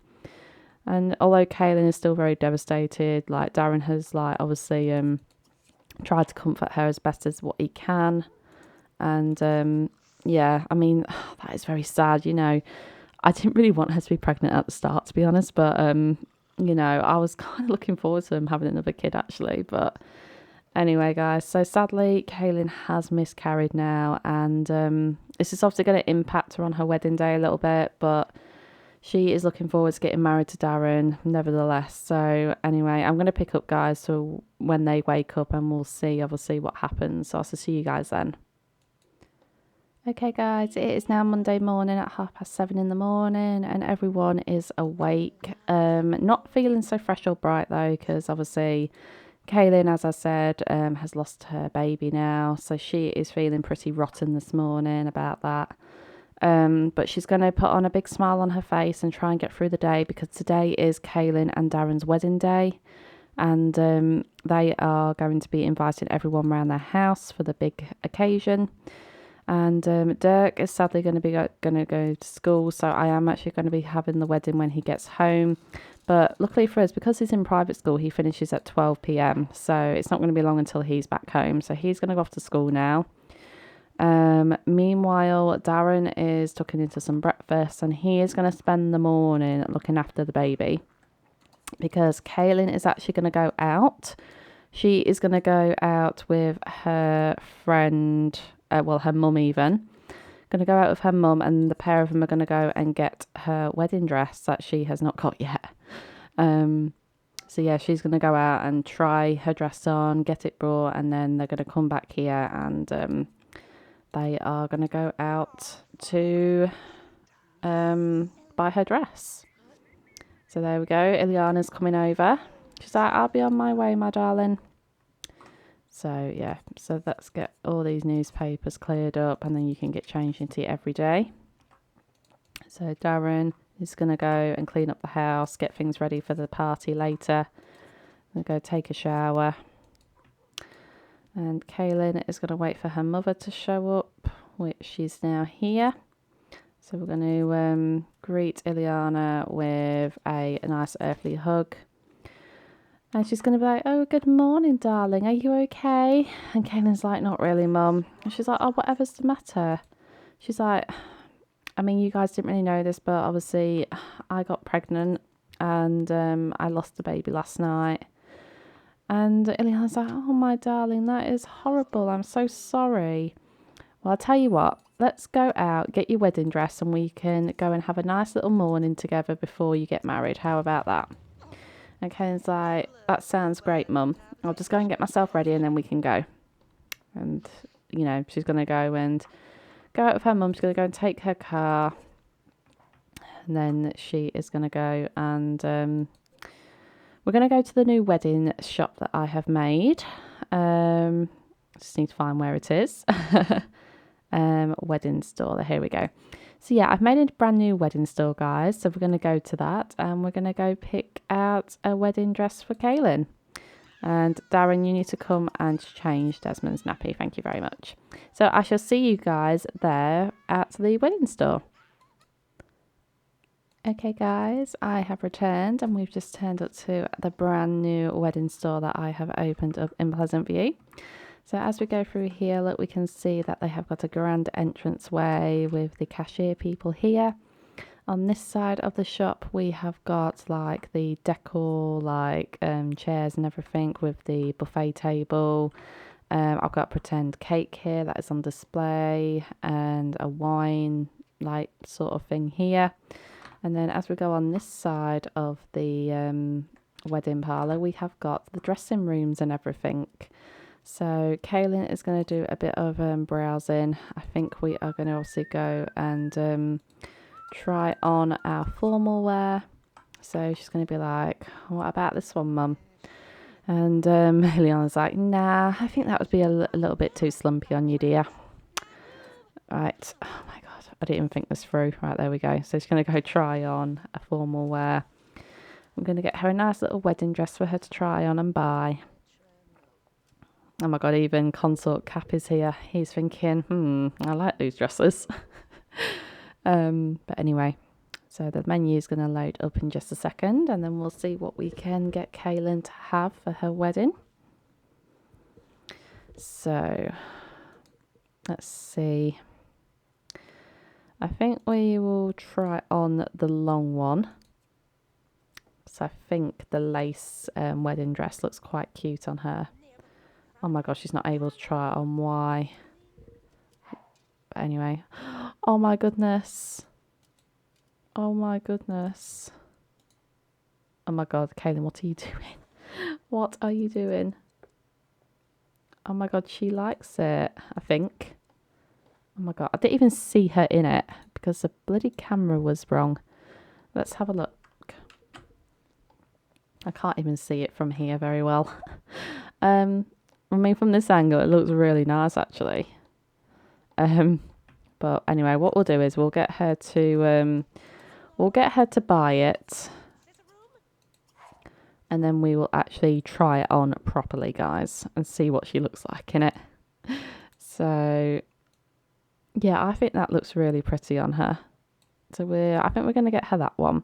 And although Kaylin is still very devastated, like Darren has like obviously tried to comfort her as best as what he can. And yeah, I mean, that is very sad, you know. I didn't really want her to be pregnant at the start, to be honest, but you know, I was kind of looking forward to him having another kid actually. But anyway, guys, so sadly Kaylin has miscarried now, and this is obviously going to impact her on her wedding day a little bit, but she is looking forward to getting married to Darren nevertheless. So anyway, I'm going to pick up guys so when they wake up, and we'll see obviously what happens. So I'll see you guys then. Okay guys, it is now Monday morning at 7:30 in the morning, and everyone is awake. Not feeling so fresh or bright though, because obviously Kaylin, as I said, has lost her baby now, so she is feeling pretty rotten this morning about that. But she's going to put on a big smile on her face and try and get through the day, because today is Kaylin and Darren's wedding day, and they are going to be inviting everyone around their house for the big occasion. And Dirk is sadly going to go to school, so I am actually going to be having the wedding when he gets home. But luckily for us, because he's in private school, he finishes at 12 p.m. So it's not going to be long until he's back home. So he's going to go off to school now. Meanwhile, Darren is tucking into some breakfast, and he is going to spend the morning looking after the baby, because Kaylin is actually going to go out. She is going to go out with her friend, her mum even. Going to go out with her mum, and the pair of them are going to go and get her wedding dress that she has not got yet. So yeah, she's going to go out and try her dress on, get it brought, and then they're going to come back here, and they are going to go out to buy her dress. So there we go. Ileana's coming over. She's like, I'll be on my way, my darling. So yeah, so let's get all these newspapers cleared up, and then you can get changed into it every day. So Darren is going to go and clean up the house, get things ready for the party later. I'm going to go take a shower. And Kaylin is going to wait for her mother to show up, which she's now here. So we're going to greet Ileana with a nice earthly hug. And she's going to be like, oh, good morning, darling. Are you okay? And Kaylin's like, not really, Mum. And she's like, oh, whatever's the matter? She's like, I mean, you guys didn't really know this, but obviously I got pregnant and I lost the baby last night. And Ileana's like, oh, my darling, that is horrible. I'm so sorry. Well, I'll tell you what. Let's go out, get your wedding dress, and we can go and have a nice little morning together before you get married. How about that? And Kane's like, that sounds great, Mum. I'll just go and get myself ready and then we can go. And, you know, she's going to go out with her mum. She's going to go and take her car. And then she is going to go and we're going to go to the new wedding shop that I have made. Just need to find where it is. Wedding store. Here we go. So yeah, I've made a brand new wedding store, guys. So we're going to go to that and we're going to go pick out a wedding dress for Kaylin. And Darren, you need to come and change Desmond's nappy. Thank you very much. So I shall see you guys there at the wedding store. Okay, guys, I have returned and we've just turned up to the brand new wedding store that I have opened up in Pleasant View. So as we go through here, look, we can see that they have got a grand entranceway with the cashier people here. On this side of the shop, we have got like the decor, like chairs and everything with the buffet table. I've got a pretend cake here that is on display and a wine like sort of thing here. And then as we go on this side of the wedding parlour, we have got the dressing rooms and everything. So Kaylin is going to do a bit of browsing. I think we are going to also go and try on our formal wear. So she's going to be like, what about this one, Mum? And Leona's like, nah, I think that would be a little bit too slumpy on you, dear. Right. Oh my God. I didn't even think this through. Right, there we go. So she's going to go try on a formal wear. I'm going to get her a nice little wedding dress for her to try on and buy. Oh my God, even Consort Cap is here. He's thinking, I like these dresses. But anyway, so the menu is going to load up in just a second and then we'll see what we can get Kaylin to have for her wedding. So, let's see. I think we will try on the long one. So I think the lace wedding dress looks quite cute on her. Oh my gosh, she's not able to try it on. Why? But anyway. Oh my goodness. Oh my goodness. Oh my God, Kaylin, what are you doing? What are you doing? Oh my God, she likes it, I think. Oh my God, I didn't even see her in it because the bloody camera was wrong. Let's have a look. I can't even see it from here very well. I mean, from this angle, it looks really nice, actually. But anyway, what we'll do is we'll get her to buy it, and then we will actually try it on properly, guys, and see what she looks like in it. So, yeah, I think that looks really pretty on her. So I think we're going to get her that one.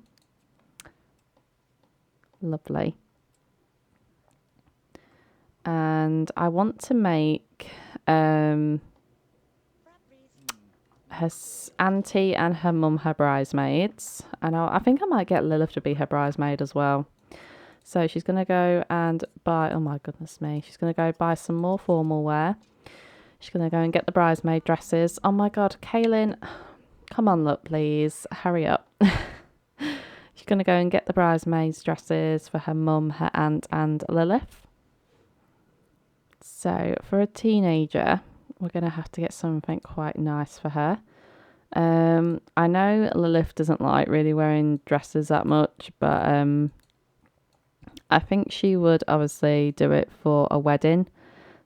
Lovely. And I want to make her auntie and her mum her bridesmaids. And I think I might get Lilith to be her bridesmaid as well. So she's going to go and buy, oh my goodness me, she's going to go buy some more formal wear. She's going to go and get the bridesmaid dresses. Oh my God, Kaylin, come on, look, please, hurry up. She's going to go and get the bridesmaids dresses for her mum, her aunt and Lilith. So for a teenager, we're going to have to get something quite nice for her. I know Lilith doesn't like really wearing dresses that much, but I think she would obviously do it for a wedding.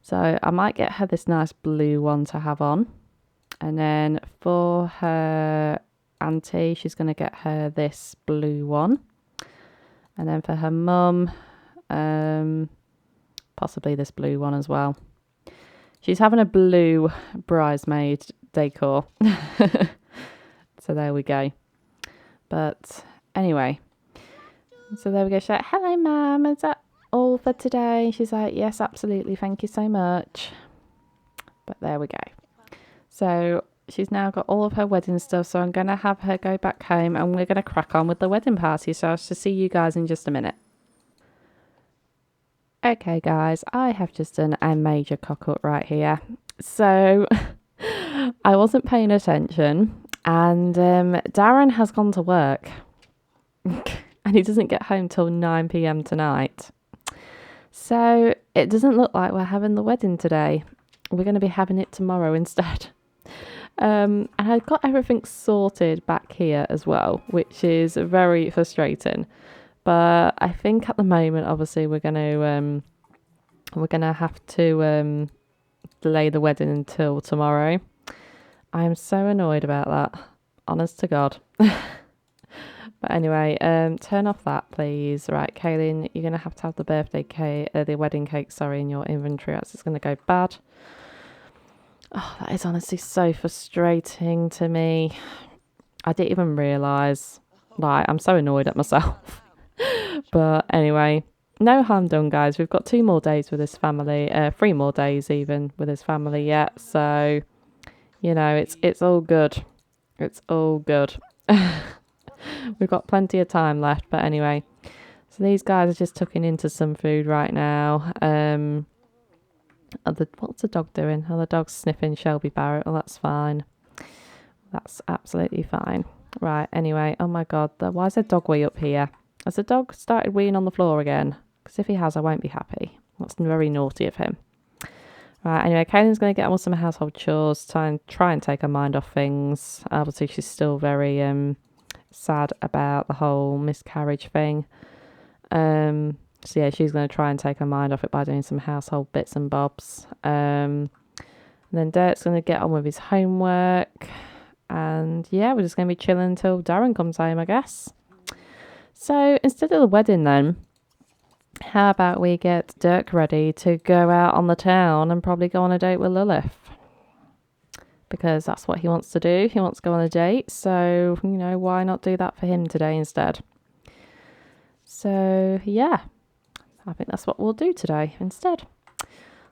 So I might get her this nice blue one to have on. And then for her auntie, she's going to get her this blue one. And then for her mum, possibly this blue one as well. She's having a blue bridesmaid decor. So there we go. But anyway, so there we go. She's like, hello, ma'am. Is that all for today? She's like, yes, absolutely. Thank you so much. But there we go. So she's now got all of her wedding stuff. So I'm going to have her go back home and we're going to crack on with the wedding party. So I shall see you guys in just a minute. Okay, guys, I have just done a major cock up right here. So I wasn't paying attention and Darren has gone to work and he doesn't get home till 9 p.m. tonight. So it doesn't look like we're having the wedding today. We're going to be having it tomorrow instead. And I've got everything sorted back here as well, which is very frustrating. But I think at the moment, obviously, we're gonna have to delay the wedding until tomorrow. I'm so annoyed about that, honest to God. But anyway, turn off that, please. Right, Kaylin, you're gonna have to have the birthday cake, the wedding cake, sorry, in your inventory, else it's gonna go bad. Oh, that is honestly so frustrating to me. I didn't even realise. Like, I'm so annoyed at myself. But anyway, no harm done, guys. We've got 2 more days with this family, 3 more days even with this family yet. So, you know, it's all good. It's all good. We've got plenty of time left. But anyway, so these guys are just tucking into some food right now. What's the dog doing? Oh, the dog's sniffing Shelby Barrett. Oh, that's fine. That's absolutely fine. Right, anyway. Oh my God, why is there dog wee up here? Has the dog started weeing on the floor again? Because if he has, I won't be happy. That's very naughty of him. Right, anyway, Kaylin's going to get on with some household chores, try and take her mind off things. Obviously, she's still very sad about the whole miscarriage thing. So yeah, she's going to try and take her mind off it by doing some household bits and bobs. And then Dirk's going to get on with his homework. And yeah, we're just going to be chilling until Darren comes home, I guess. So instead of the wedding then, how about we get Dirk ready to go out on the town and probably go on a date with Lilith? Because that's what he wants to do. He wants to go on a date. So, you know, why not do that for him today instead? So, yeah, I think that's what we'll do today instead.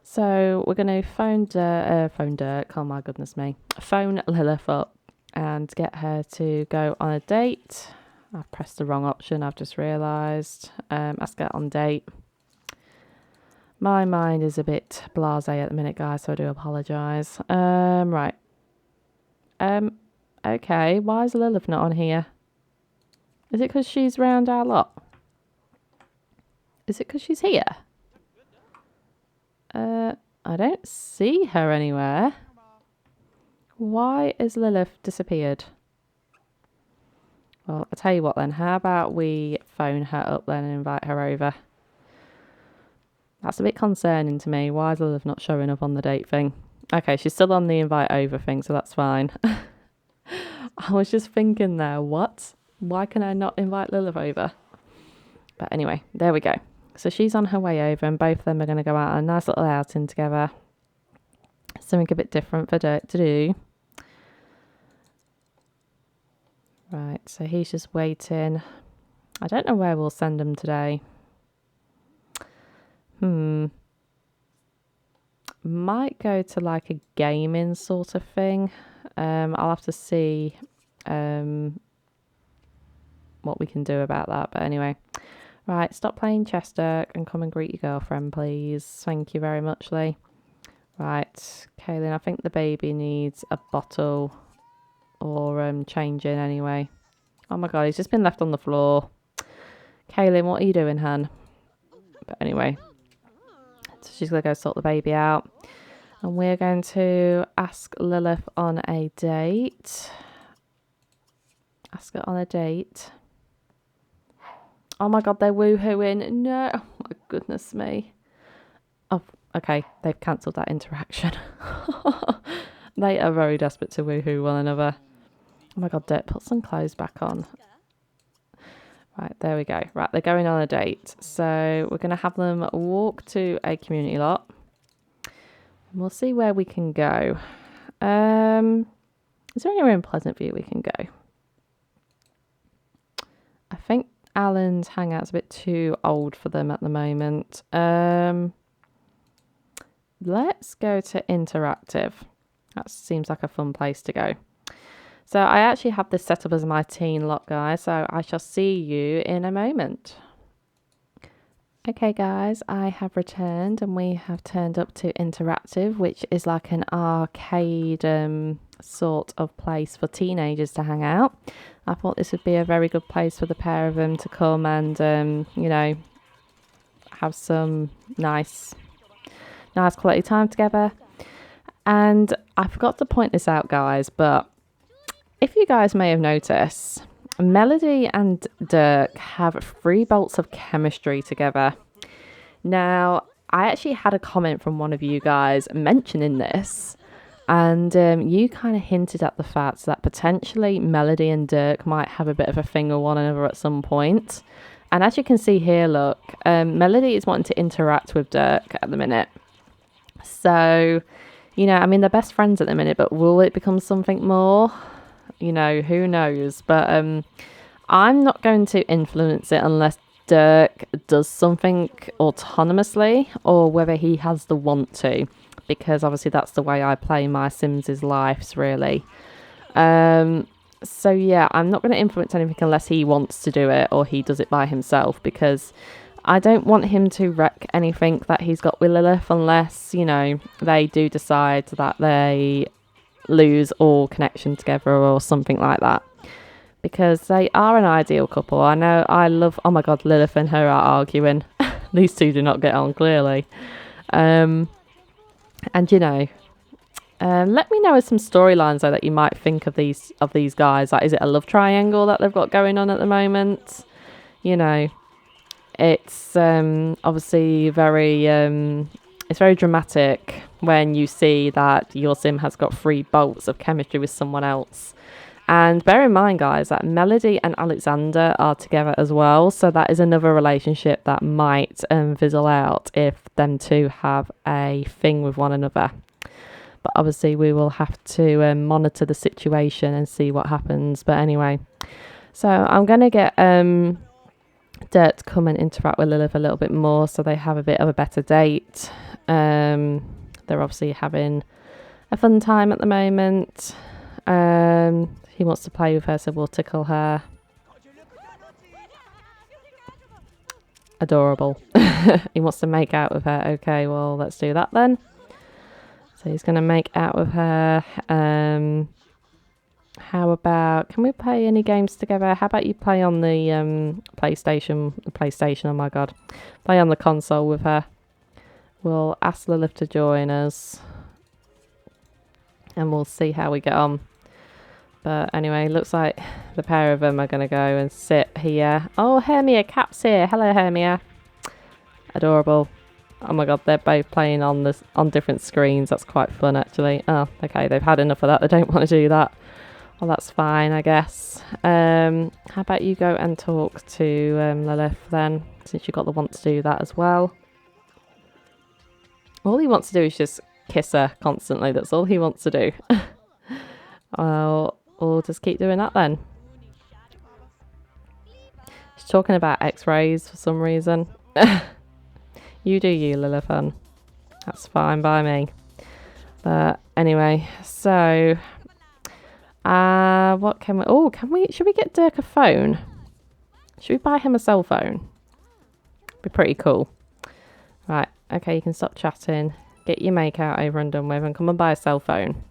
So we're going to phone Dirk. Oh my goodness me. Phone Lilith up and get her to go on a date. I've pressed the wrong option, I've just realised. Ask her on date. My mind is a bit blasé at the minute, guys, so I do apologise. Right. Okay, why is Lilith not on here? Is it because she's round our lot? Is it because she's here? I don't see her anywhere. Why is Lilith disappeared? Well, I'll tell you what then. How about we phone her up then and invite her over? That's a bit concerning to me. Why is Lilith not showing up on the date thing? Okay, she's still on the invite over thing, so that's fine. I was just thinking there, what? Why can I not invite Lilith over? But anyway, there we go. So she's on her way over and both of them are going to go out on a nice little outing together. Something a bit different for Dirk to do. Right, so he's just waiting. I don't know where we'll send him today. Might go to like a gaming sort of thing. I'll have to see what we can do about that. But anyway, right, stop playing chess, Dirk, and come and greet your girlfriend, please. Thank you very much, Lee. Right, Kaylin, I think the baby needs a bottle or changing anyway. Oh my God, he's just been left on the floor. Kaylin, what are you doing, hun? But anyway, so she's going to go sort the baby out. And we're going to ask Lilith on a date. Ask her on a date. Oh my God, they're woohooing. No, oh my goodness me. Oh, okay, they've cancelled that interaction. They are very desperate to woohoo one another. Oh my God, Dirk, put some clothes back on. Right, there we go. Right, they're going on a date. So we're going to have them walk to a community lot. We'll see where we can go. Is there anywhere in Pleasant View we can go? I think Alan's hangout's a bit too old for them at the moment. Let's go to Interactive. That seems like a fun place to go. So I actually have this set up as my teen lot, guys. So I shall see you in a moment. Okay, guys, I have returned and we have turned up to Interactive, which is like an arcade sort of place for teenagers to hang out. I thought this would be a very good place for the pair of them to come and, you know, have some nice quality time together. And I forgot to point this out, guys, but if you guys may have noticed, Melody and Dirk have 3 bolts of chemistry together. Now, I actually had a comment from one of you guys mentioning this, and you kind of hinted at the fact that potentially Melody and Dirk might have a bit of a thing with one another at some point. And as you can see here, look, Melody is wanting to interact with Dirk at the minute. So, you know, I mean, they're best friends at the minute, but will it become something more? You know, who knows? But I'm not going to influence it unless Dirk does something autonomously or whether he has the want to, because obviously that's the way I play my Sims' lives, really. So yeah, I'm not going to influence anything unless he wants to do it or he does it by himself, because I don't want him to wreck anything that he's got with Lilith unless, you know, they do decide that they lose all connection together or something like that, because they are an ideal couple. I know, I love, oh my god, Lilith and her are arguing. These two do not get on, clearly. And you know, let me know of some storylines though that you might think of these guys. Like, is it a love triangle that they've got going on at the moment? You know, it's obviously very it's very dramatic when you see that your sim has got 3 bolts of chemistry with someone else. And bear in mind, guys, that Melody and Alexander are together as well. So that is another relationship that might fizzle out if them two have a thing with one another. But obviously we will have to monitor the situation and see what happens. But anyway, so I'm going to get Dirt to come and interact with Lilith a little bit more so they have a bit of a better date. They're obviously having a fun time at the moment. He wants to play with her, so we'll tickle her. Adorable. He wants to make out with her. Okay, well, let's do that then. So he's going to make out with her. How about, can we play any games together? How about you play on the PlayStation, oh my god. Play on the console with her. We'll ask Lilith to join us. And we'll see how we get on. But anyway, looks like the pair of them are going to go and sit here. Oh, Hermia, Cap's here. Hello, Hermia. Adorable. Oh my god, they're both playing on different screens. That's quite fun, actually. Oh, okay, they've had enough of that. They don't want to do that. Well, that's fine, I guess. How about you go and talk to Lilith then, since you've got the want to do that as well. All he wants to do is just kiss her constantly. That's all he wants to do. Well, we'll just keep doing that then. She's talking about x-rays for some reason. You do you, Lilithan. That's fine by me. But anyway, so what can we, oh, should we get Dirk a phone? Should we buy him a cell phone? Be pretty cool. Right, okay, you can stop chatting. Get your make out over and done with and come and buy a cell phone.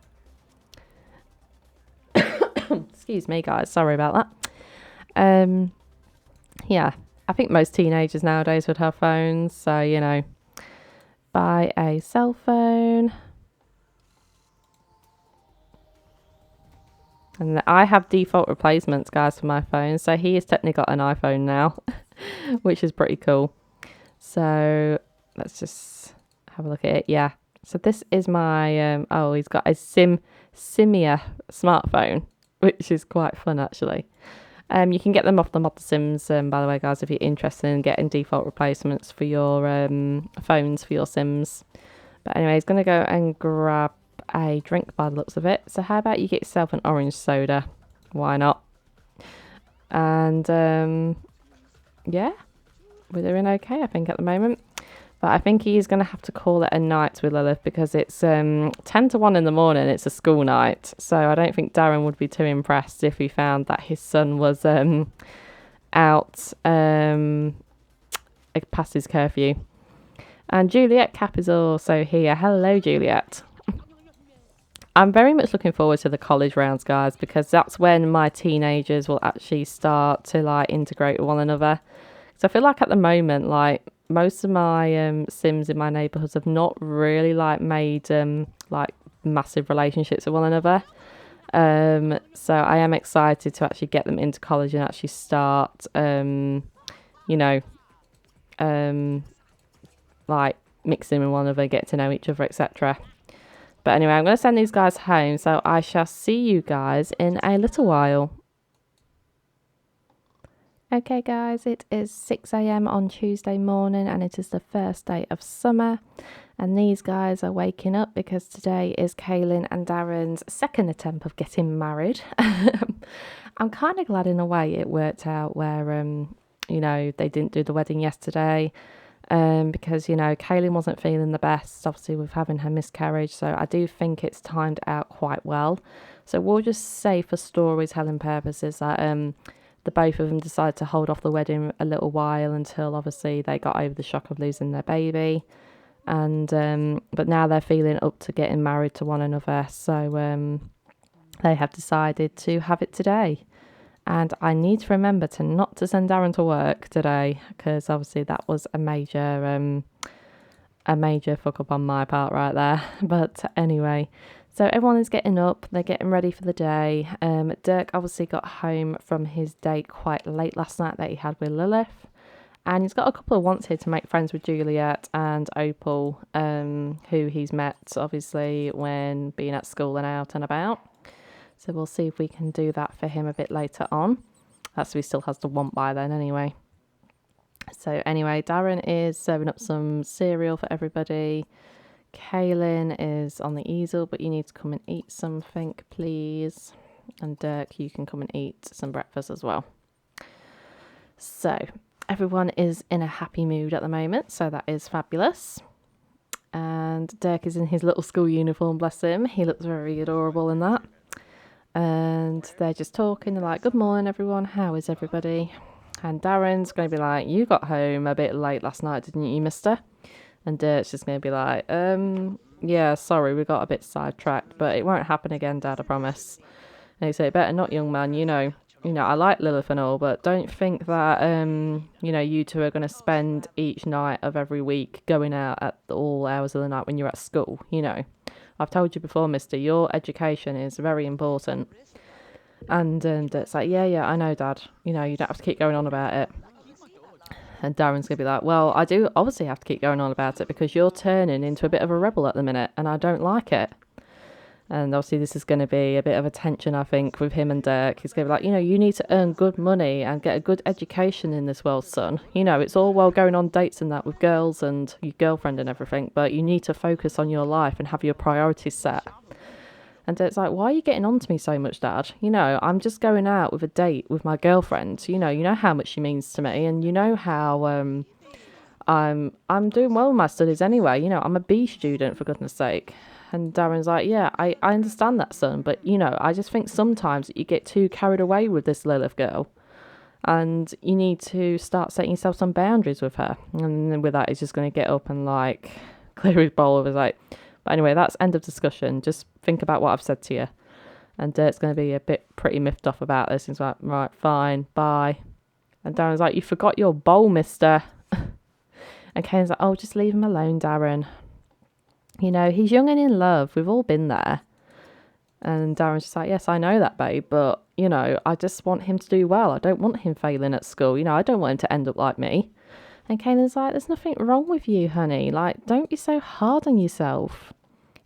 Excuse me, guys. Sorry about that. Yeah, I think most teenagers nowadays would have phones. So, you know, buy a cell phone. And I have default replacements, guys, for my phone. So he has technically got an iPhone now, which is pretty cool. So let's just have a look at it. Yeah. So this is my, oh, he's got a Simia smartphone, which is quite fun, actually. You can get them off the Mod The Sims, by the way, guys, if you're interested in getting default replacements for your phones for your Sims. But anyway, he's going to go and grab a drink by the looks of it. So how about you get yourself an orange soda? Why not? And yeah, we're doing okay, I think, at the moment. But I think he's going to have to call it a night with Lilith because it's 10 to 1 in the morning. It's a school night. So I don't think Darren would be too impressed if he found that his son was out past his curfew. And Juliet Cap is also here. Hello, Juliet. I'm very much looking forward to the college rounds, guys, because that's when my teenagers will actually start to like integrate with one another. So I feel like at the moment, like most of my Sims in my neighbourhoods have not really like made like massive relationships with one another. So I am excited to actually get them into college and actually start, like mixing with one another, get to know each other, etc. But anyway, I'm going to send these guys home, so I shall see you guys in a little while. Okay guys, it is 6 a.m. on Tuesday morning and it is the first day of summer. And these guys are waking up because today is Kaylin and Darren's second attempt of getting married. I'm kind of glad in a way it worked out where, they didn't do the wedding yesterday. Because, Kaylin wasn't feeling the best, obviously, with having her miscarriage. So I do think it's timed out quite well. So we'll just say for storytelling purposes that the both of them decided to hold off the wedding a little while until, obviously, they got over the shock of losing their baby. And but now they're feeling up to getting married to one another. So they have decided to have it today. And I need to remember to not to send Darren to work today because obviously that was a major fuck up on my part right there. But anyway, so everyone is getting up. They're getting ready for the day. Dirk obviously got home from his date quite late last night that he had with Lilith. And he's got a couple of wants here to make friends with Juliet and Opal, who he's met obviously when being at school and out and about. So we'll see if we can do that for him a bit later on. That's so he still has the want by then anyway. So anyway, Darren is serving up some cereal for everybody. Kaylin is on the easel, but you need to come and eat something, please. And Dirk, you can come and eat some breakfast as well. So everyone is in a happy mood at the moment, so that is fabulous. And Dirk is in his little school uniform, bless him. He looks very adorable in that. And they're just talking. They're like, good morning, everyone. How is everybody? And Darren's going to be like, you got home a bit late last night, didn't you, mister? And Dirk's just going to be like, yeah, sorry, we got a bit sidetracked, but it won't happen again, Dad, I promise. And he said, better not, young man, you know, I like Lilith and all, but don't think that, you two are going to spend each night of every week going out at all hours of the night when you're at school, I've told you before, mister, your education is very important. And it's like, yeah, I know, Dad. You don't have to keep going on about it. And Darren's going to be like, well, I do obviously have to keep going on about it because you're turning into a bit of a rebel at the minute and I don't like it. And obviously this is going to be a bit of a tension, I think, with him and Dirk. He's going to be like, you need to earn good money and get a good education in this world, son. It's all well going on dates and that with girls and your girlfriend and everything, but you need to focus on your life and have your priorities set. And Dirk's like, why are you getting on to me so much, Dad? I'm just going out with a date with my girlfriend. You know how much she means to me, and you know how I'm doing well with my studies anyway. I'm a B student, for goodness sake. And Darren's like, yeah, I understand that, son, but, I just think sometimes you get too carried away with this Lilith girl and you need to start setting yourself some boundaries with her. And then with that, he's just going to get up and, clear his bowl of his, but anyway, that's end of discussion. Just think about what I've said to you. And Dirk's going to be a bit pretty miffed off about this. He's like, right, fine, bye. And Darren's like, you forgot your bowl, mister. And Kane's like, oh, just leave him alone, Darren. He's young and in love. We've all been there. And Darren's just like, yes, I know that, babe. But, I just want him to do well. I don't want him failing at school. I don't want him to end up like me. And Kanan's like, there's nothing wrong with you, honey. Don't be so hard on yourself.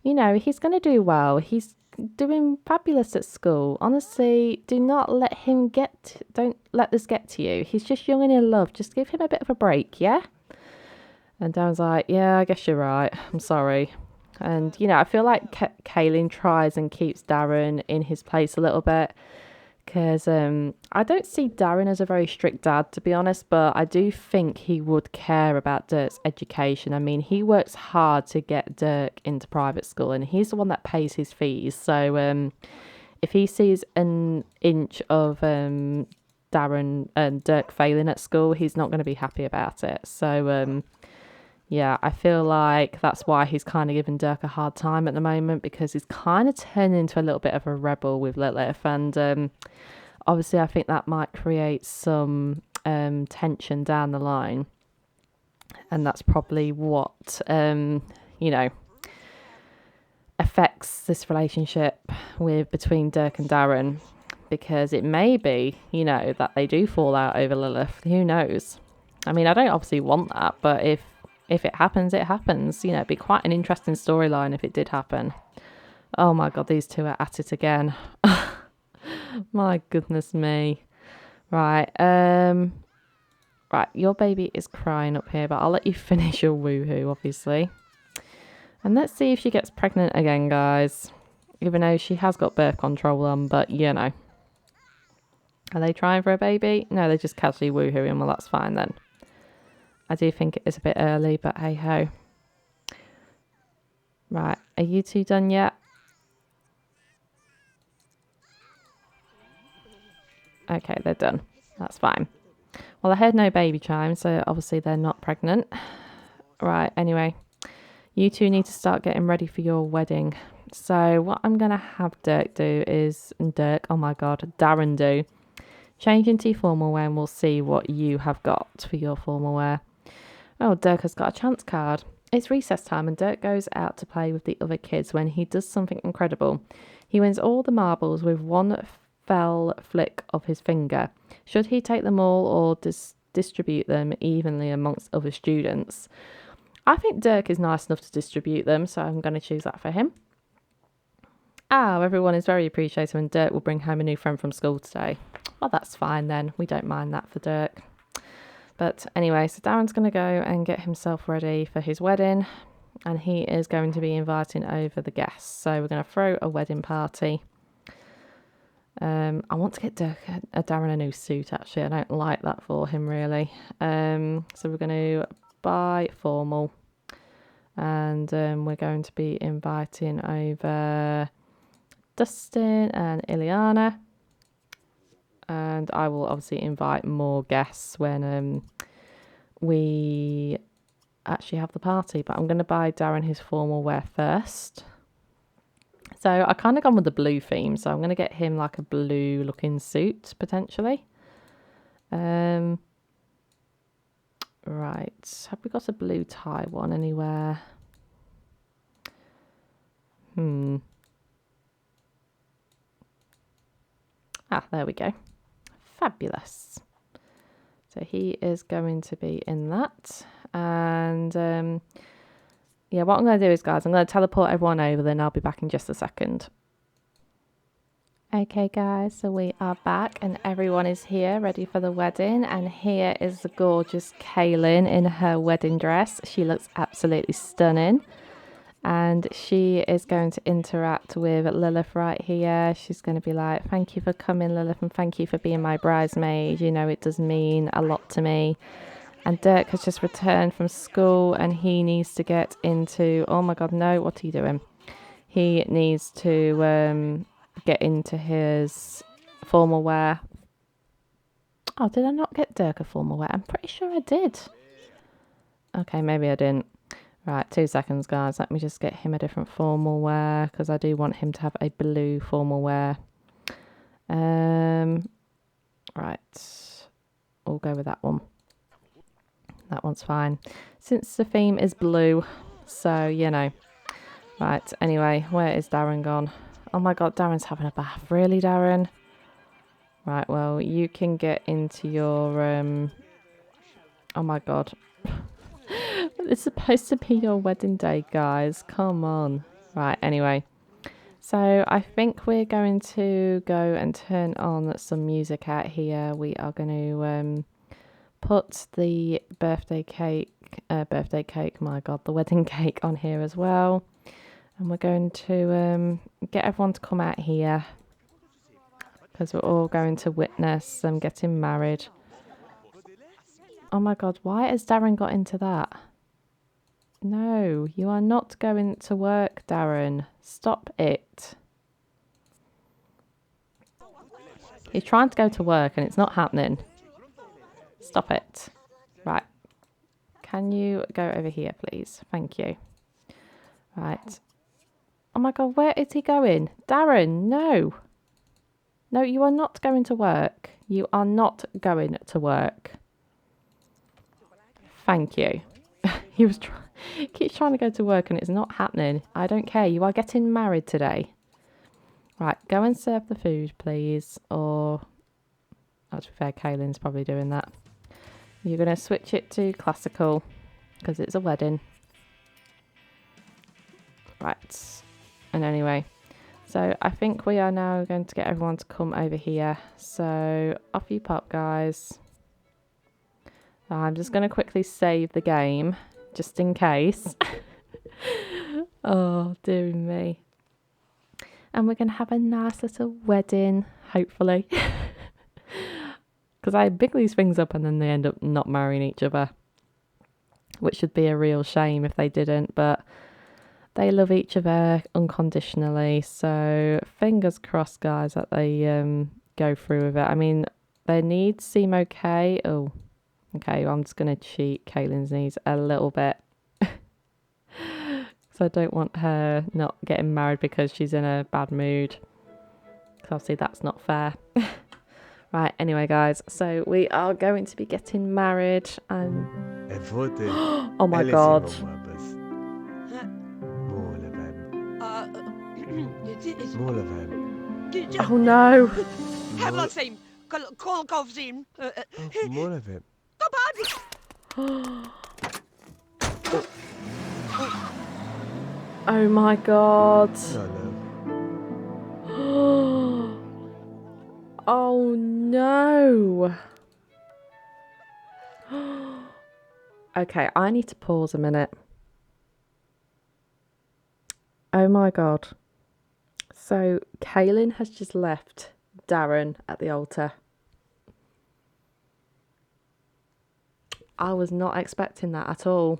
He's going to do well. He's doing fabulous at school. Honestly, don't let this get to you. He's just young and in love. Just give him a bit of a break, yeah? And Darren's like, yeah, I guess you're right. I'm sorry. And, I feel like Kaylin tries and keeps Darren in his place a little bit. Because I don't see Darren as a very strict dad, to be honest, but I do think he would care about Dirk's education. I mean, he works hard to get Dirk into private school, and he's the one that pays his fees. So if he sees an inch of Darren and Dirk failing at school, he's not going to be happy about it. So yeah, I feel like that's why he's kind of giving Dirk a hard time at the moment, because he's kind of turning into a little bit of a rebel with Lilith. And obviously, I think that might create some tension down the line. And that's probably what, affects this relationship between Dirk and Darren. Because it may be, that they do fall out over Lilith. Who knows? I mean, I don't obviously want that, but if it happens, it happens. It'd be quite an interesting storyline if it did happen. Oh my God, these two are at it again. My goodness me. Right, right, your baby is crying up here, but I'll let you finish your woohoo, obviously. And let's see if she gets pregnant again, guys. Even though she has got birth control on, but Are they trying for a baby? No, they're just casually woohooing. Well, that's fine then. I do think it is a bit early, but hey ho. Right, are you two done yet? Okay, they're done. That's fine. Well, I heard no baby chime, so obviously they're not pregnant. Right, anyway. You two need to start getting ready for your wedding. So what I'm going to have Darren do. Change into your formal wear and we'll see what you have got for your formal wear. Oh, Dirk has got a chance card. It's recess time and Dirk goes out to play with the other kids when he does something incredible. He wins all the marbles with one fell flick of his finger. Should he take them all or distribute them evenly amongst other students? I think Dirk is nice enough to distribute them, so I'm going to choose that for him. Everyone is very appreciative and Dirk will bring home a new friend from school today. Well, that's fine then. We don't mind that for Dirk. But anyway, so Darren's going to go and get himself ready for his wedding. And he is going to be inviting over the guests. So we're going to throw a wedding party. I want to get Darren a new suit, actually. I don't like that for him, really. So we're going to buy formal. And we're going to be inviting over Dustin and Ileana. And I will obviously invite more guests when we actually have the party. But I'm going to buy Darren his formal wear first. So I kind of gone with the blue theme. So I'm going to get him like a blue looking suit, potentially. Right. Have we got a blue tie one anywhere? There we go. Fabulous. So he is going to be in that. And yeah, what I'm going to do is, guys, I'm going to teleport everyone over, then I'll be back in just a second. Okay, guys, so we are back and everyone is here ready for the wedding. And here is the gorgeous Kaylin in her wedding dress. She looks absolutely stunning. And she is going to interact with Lilith right here. She's going to be like, thank you for coming, Lilith, and thank you for being my bridesmaid. It does mean a lot to me. And Dirk has just returned from school and he needs to get into... Oh, my God, no. What are you doing? He needs to get into his formal wear. Oh, did I not get Dirk a formal wear? I'm pretty sure I did. Okay, maybe I didn't. Right, 2 seconds, guys. Let me just get him a different formal wear because I do want him to have a blue formal wear. Right, we'll go with that one. That one's fine. Since the theme is blue, so, Right, anyway, where is Darren gone? Oh my God, Darren's having a bath. Really, Darren? Right, well, you can get into your... Oh my God. It's supposed to be your wedding day, guys. Come on. Right, anyway. So I think we're going to go and turn on some music out here. We are going to put the birthday cake, my God, the wedding cake on here as well. And we're going to get everyone to come out here because we're all going to witness them getting married. Oh my God, why has Darren got into that? No, you are not going to work, Darren. Stop it. He's trying to go to work and it's not happening. Stop it. Right. Can you go over here, please? Thank you. Right. Oh my God, where is he going? Darren, no. No, you are not going to work. You are not going to work. Thank you. He keeps trying to go to work and it's not happening. I don't care. You are getting married today. Right, go and serve the food, please. Or, to be fair, Kaylin's probably doing that. You're going to switch it to classical because it's a wedding. Right. And anyway, so I think we are now going to get everyone to come over here. So off you pop, guys. I'm just going to quickly save the game just in case. Oh, dear me. And we're going to have a nice little wedding, hopefully. Because I big these things up and then they end up not marrying each other. Which would be a real shame if they didn't. But they love each other unconditionally. So fingers crossed, guys, that they go through with it. I mean, their needs seem okay. Oh, okay. Well, I'm just going to cheat Kaylin's needs a little bit. So I don't want her not getting married because she's in a bad mood. Because obviously that's not fair. Right, anyway, guys. So we are going to be getting married. And oh my God. Oh no. Oh my God. Oh no. Okay, I need to pause a minute. Oh my God. So Kaylin has just left Darren at the altar. I was not expecting that at all.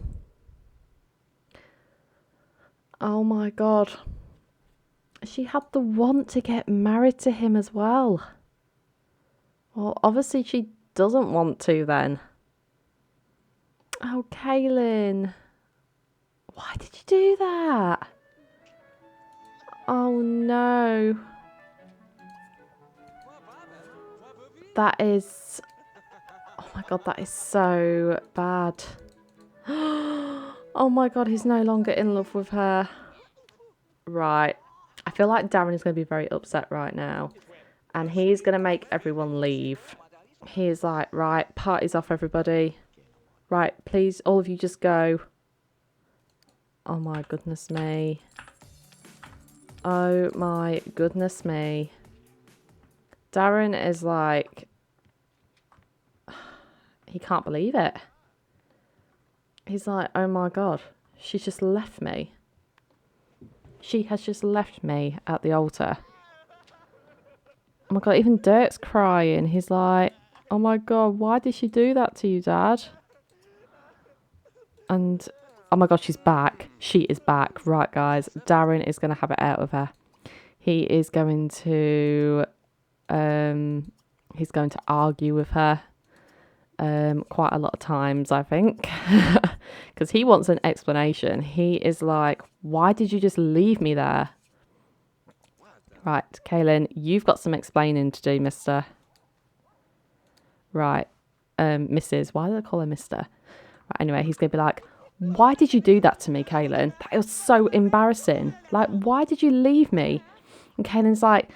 Oh my God. She had the want to get married to him as well. Well, obviously she doesn't want to then. Oh, Kaylin. Why did you do that? Oh no. That is... Oh my God, that is so bad. Oh my God, he's no longer in love with her. Right. I feel like Darren is going to be very upset right now. And he's going to make everyone leave. He's like, right, party's off, everybody. Right, please, all of you just go. Oh my goodness me. Oh my goodness me. Darren is like... He can't believe it. He's like, oh my God, she's just left me. She has just left me at the altar. Oh my God, even Dirk's crying. He's like, oh my God, why did she do that to you, Dad? And, oh my God, she's back. She is back. Right, guys, Darren is going to have it out with her. He is going to, he's going to argue with her. Quite a lot of times, I think, because he wants an explanation. He is like, why did you just leave me there? Right, Kaylin, you've got some explaining to do, mister. Right, Mrs. Why do they call her mister? Right, anyway, he's going to be like, why did you do that to me, Kaylin? That was so embarrassing. Like, why did you leave me? And Kaylin's like,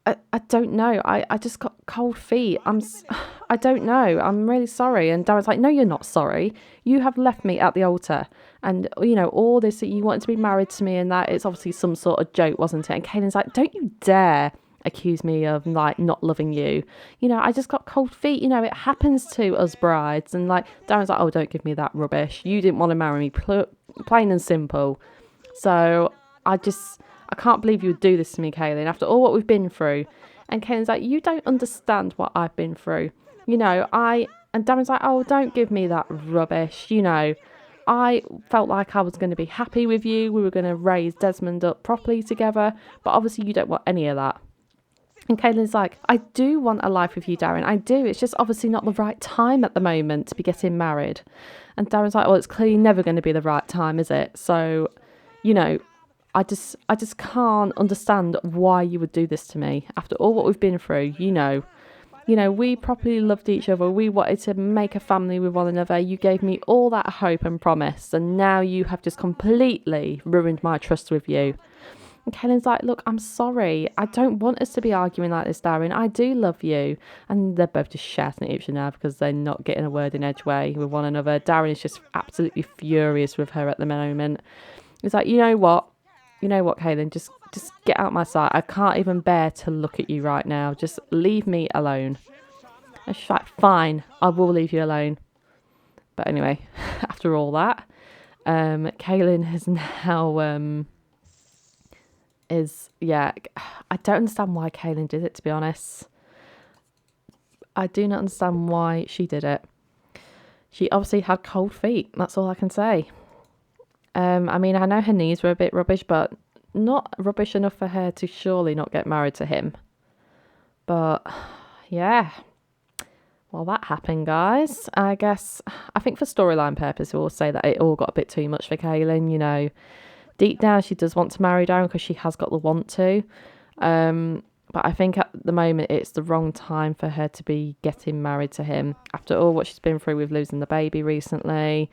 I don't know. I just got cold feet. I don't know. I'm really sorry. And Darren's like, no, you're not sorry. You have left me at the altar. And, you know, all this that you wanted to be married to me and that, it's obviously some sort of joke, wasn't it? And Kaylin's like, don't you dare accuse me of, like, not loving you. You know, I just got cold feet. You know, it happens to us brides. And, like, Darren's like, oh, don't give me that rubbish. You didn't want to marry me. Plain and simple. So... I can't believe you would do this to me, Kaylin, after all what we've been through. And Kaylin's like, you don't understand what I've been through. And Darren's like, oh, don't give me that rubbish. I felt like I was going to be happy with you. We were going to raise Desmond up properly together. But obviously you don't want any of that. And Kaylin's like, I do want a life with you, Darren. I do. It's just obviously not the right time at the moment to be getting married. And Darren's like, well, it's clearly never going to be the right time, is it? So, I just can't understand why you would do this to me after all what we've been through. We properly loved each other. We wanted to make a family with one another. You gave me all that hope and promise, and now you have just completely ruined my trust with you. And Kellen's like, look, I'm sorry. I don't want us to be arguing like this, Darren. I do love you. And they're both just shouting at each other now because they're not getting a word in edgeway with one another. Darren is just absolutely furious with her at the moment. He's like, you know what, Kaylin, just get out my sight. I can't even bear to look at you right now. Just leave me alone. And she's like, fine, I will leave you alone. But anyway, after all that, Kaylin is now, I don't understand why Kaylin did it, to be honest. I do not understand why she did it. She obviously had cold feet. That's all I can say. I know her knees were a bit rubbish, but not rubbish enough for her to surely not get married to him. But, yeah. Well, that happened, guys. I think for storyline purpose, we'll say that it all got a bit too much for Kaylin, Deep down, she does want to marry Darren because she has got the want to. But I think at the moment, it's the wrong time for her to be getting married to him. After all what she's been through with losing the baby recently.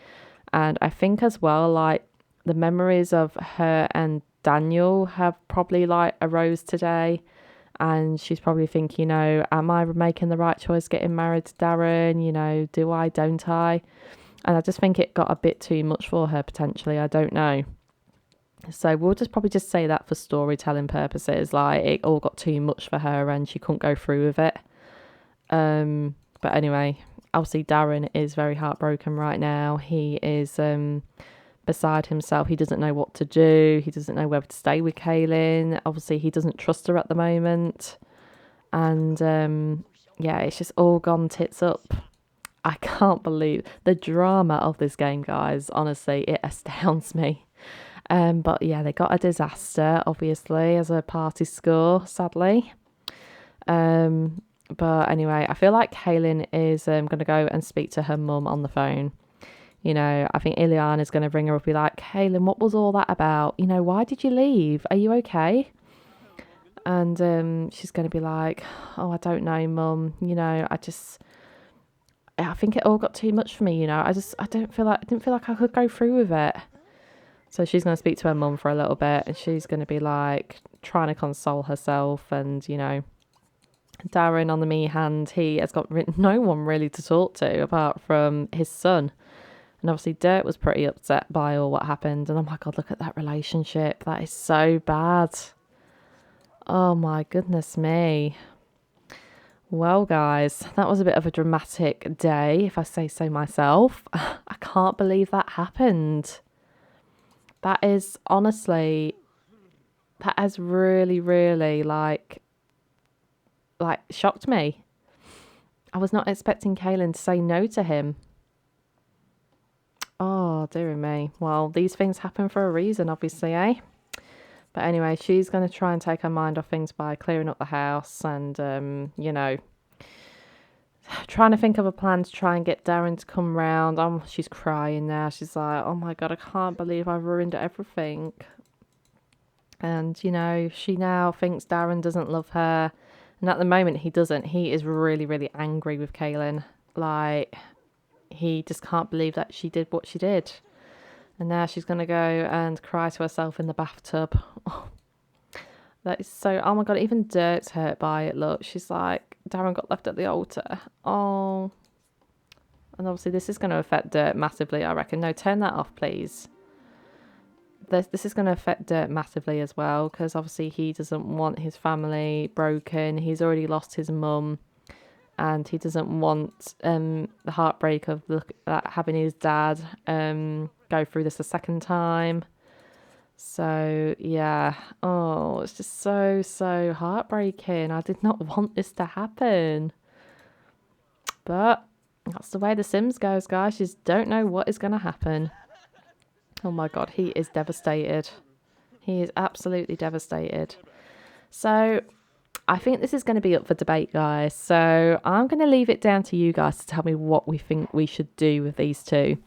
And I think as well, like, the memories of her and Daniel have probably, like, arose today. And she's probably thinking, am I making the right choice getting married to Darren? Do I, don't I? And I just think it got a bit too much for her, potentially. I don't know. So we'll probably just say that for storytelling purposes. Like, it all got too much for her and she couldn't go through with it. But anyway, obviously Darren is very heartbroken right now. He is beside himself. He doesn't know what to do. He doesn't know whether to stay with Kaylin. Obviously, he doesn't trust her at the moment. And it's just all gone tits up. I can't believe the drama of this game, guys. Honestly, it astounds me. But yeah, they got a disaster, obviously, as a party score, sadly. But anyway, I feel like Kaylin is going to go and speak to her mum on the phone. I think Ileana's going to ring her up and be like, Kaylin, what was all that about? Why did you leave? Are you okay? And she's going to be like, oh, I don't know, mum. I think it all got too much for me. I didn't feel like I could go through with it. So she's going to speak to her mum for a little bit and she's going to be like trying to console herself. And, Darren, on the me hand, he has got no one really to talk to apart from his son. And obviously Dirt was pretty upset by all what happened. And oh my God, look at that relationship. That is so bad. Oh my goodness me. Well, guys, that was a bit of a dramatic day, if I say so myself. I can't believe that happened. That is honestly, that has really, really like shocked me. I was not expecting Kaylin to say no to him. Oh, dear me. Well, these things happen for a reason, obviously, eh? But anyway, she's going to try and take her mind off things by clearing up the house and, trying to think of a plan to try and get Darren to come round. She's crying now. She's like, oh my God, I can't believe I've ruined everything. And, she now thinks Darren doesn't love her. And at the moment, he doesn't. He is really, really angry with Kaylin. Like, he just can't believe that she did what she did. And now she's going to go and cry to herself in the bathtub. Oh, that is so... Oh, my God, even Dirt's hurt by it. Look, she's like, Darren got left at the altar. Oh. And obviously, this is going to affect Dirt massively, I reckon. No, turn that off, please. This is going to affect Dirt massively as well, because obviously he doesn't want his family broken. He's already lost his mum. And he doesn't want the heartbreak of having his dad go through this a second time. So yeah, oh, it's just so heartbreaking. I did not want this to happen, but that's the way The Sims goes, guys. You just don't know what is going to happen. Oh my God, he is devastated. He is absolutely devastated. So I think this is going to be up for debate, guys. So I'm going to leave it down to you guys to tell me what we think we should do with these two.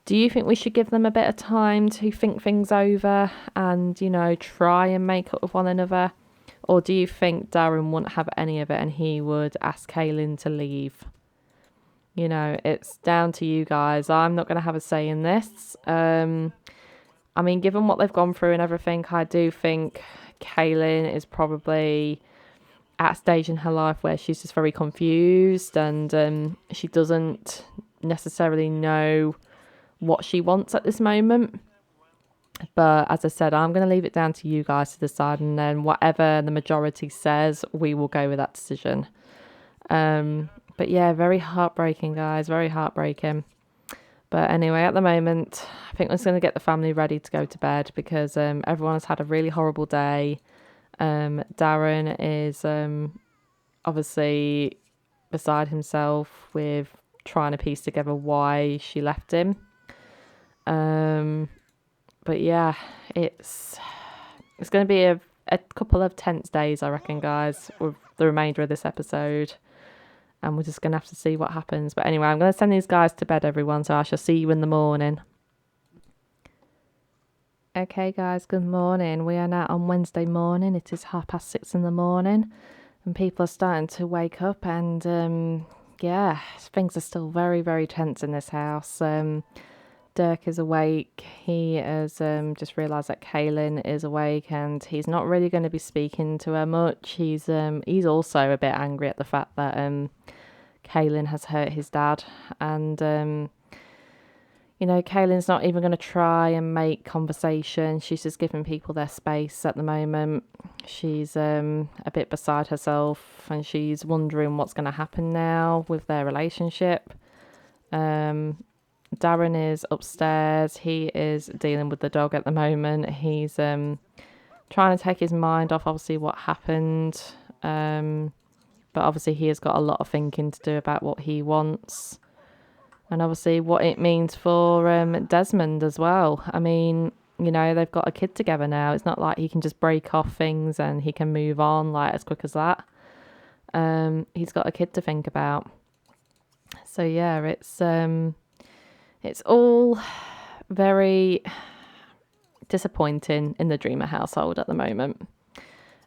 Do you think we should give them a bit of time to think things over and, try and make up with one another? Or do you think Darren wouldn't have any of it and he would ask Kaylin to leave? It's down to you guys. I'm not going to have a say in this. I mean, given what they've gone through and everything, I do think Kaylin is probably at a stage in her life where she's just very confused and she doesn't necessarily know what she wants at this moment. But as I said, I'm going to leave it down to you guys to decide, and then whatever the majority says, we will go with that decision. But yeah, very heartbreaking, guys, very heartbreaking. But anyway, at the moment, I think we're just going to get the family ready to go to bed because everyone has had a really horrible day. Darren is obviously beside himself with trying to piece together why she left him. But yeah, it's going to be a couple of tense days, I reckon, guys, with the remainder of this episode. And we're just going to have to see what happens. But anyway, I'm going to send these guys to bed, everyone. So I shall see you in the morning. Okay, guys, good morning. We are now on Wednesday morning. It is 6:30 in the morning. And people are starting to wake up. And yeah, things are still very, very tense in this house. Dirk is awake. He has just realised that Kaylin is awake and he's not really going to be speaking to her much. He's also a bit angry at the fact that Kaylin has hurt his dad, and Kaylin's not even going to try and make conversation. She's just giving people their space at the moment. She's a bit beside herself and she's wondering what's going to happen now with their relationship. Darren is upstairs. He is dealing with the dog at the moment. He's trying to take his mind off obviously what happened. But obviously he has got a lot of thinking to do about what he wants. And obviously what it means for Desmond as well. I mean, they've got a kid together now. It's not like he can just break off things and he can move on like as quick as that. He's got a kid to think about. So yeah, it's all very disappointing in the Dreamer household at the moment.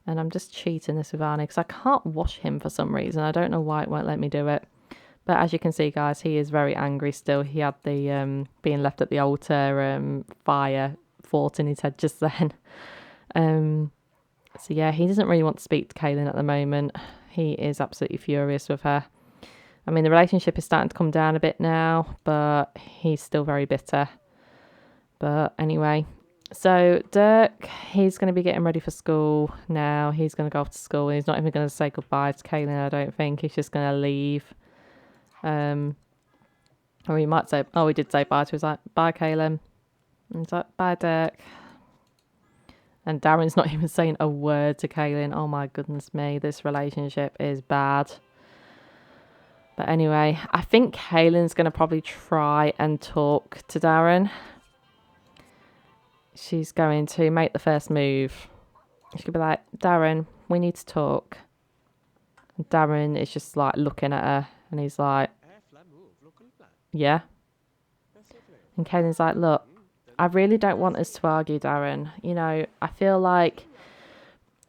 And I'm just cheating this with Arnie because I can't wash him for some reason. I don't know why it won't let me do it. But as you can see, guys, he is very angry still. He had the being left at the altar fire thought in his head just then. So yeah, he doesn't really want to speak to Kaylin at the moment. He is absolutely furious with her. I mean, the relationship is starting to come down a bit now, but he's still very bitter. But anyway, so Dirk, he's going to be getting ready for school now. He's going to go off to school. He's not even going to say goodbye to Kaylin, I don't think. He's just going to leave. Or he might say, he did say bye to her. He's like, bye, Kaylin. And he's like, bye, Dirk. And Darren's not even saying a word to Kaylin. Oh my goodness me, this relationship is bad. But anyway, I think Kaylin's going to probably try and talk to Darren. She's going to make the first move. She'll be like, Darren, we need to talk. And Darren is just like looking at her and he's like, yeah. And Kaylin's like, look, I really don't want us to argue, Darren. I feel like,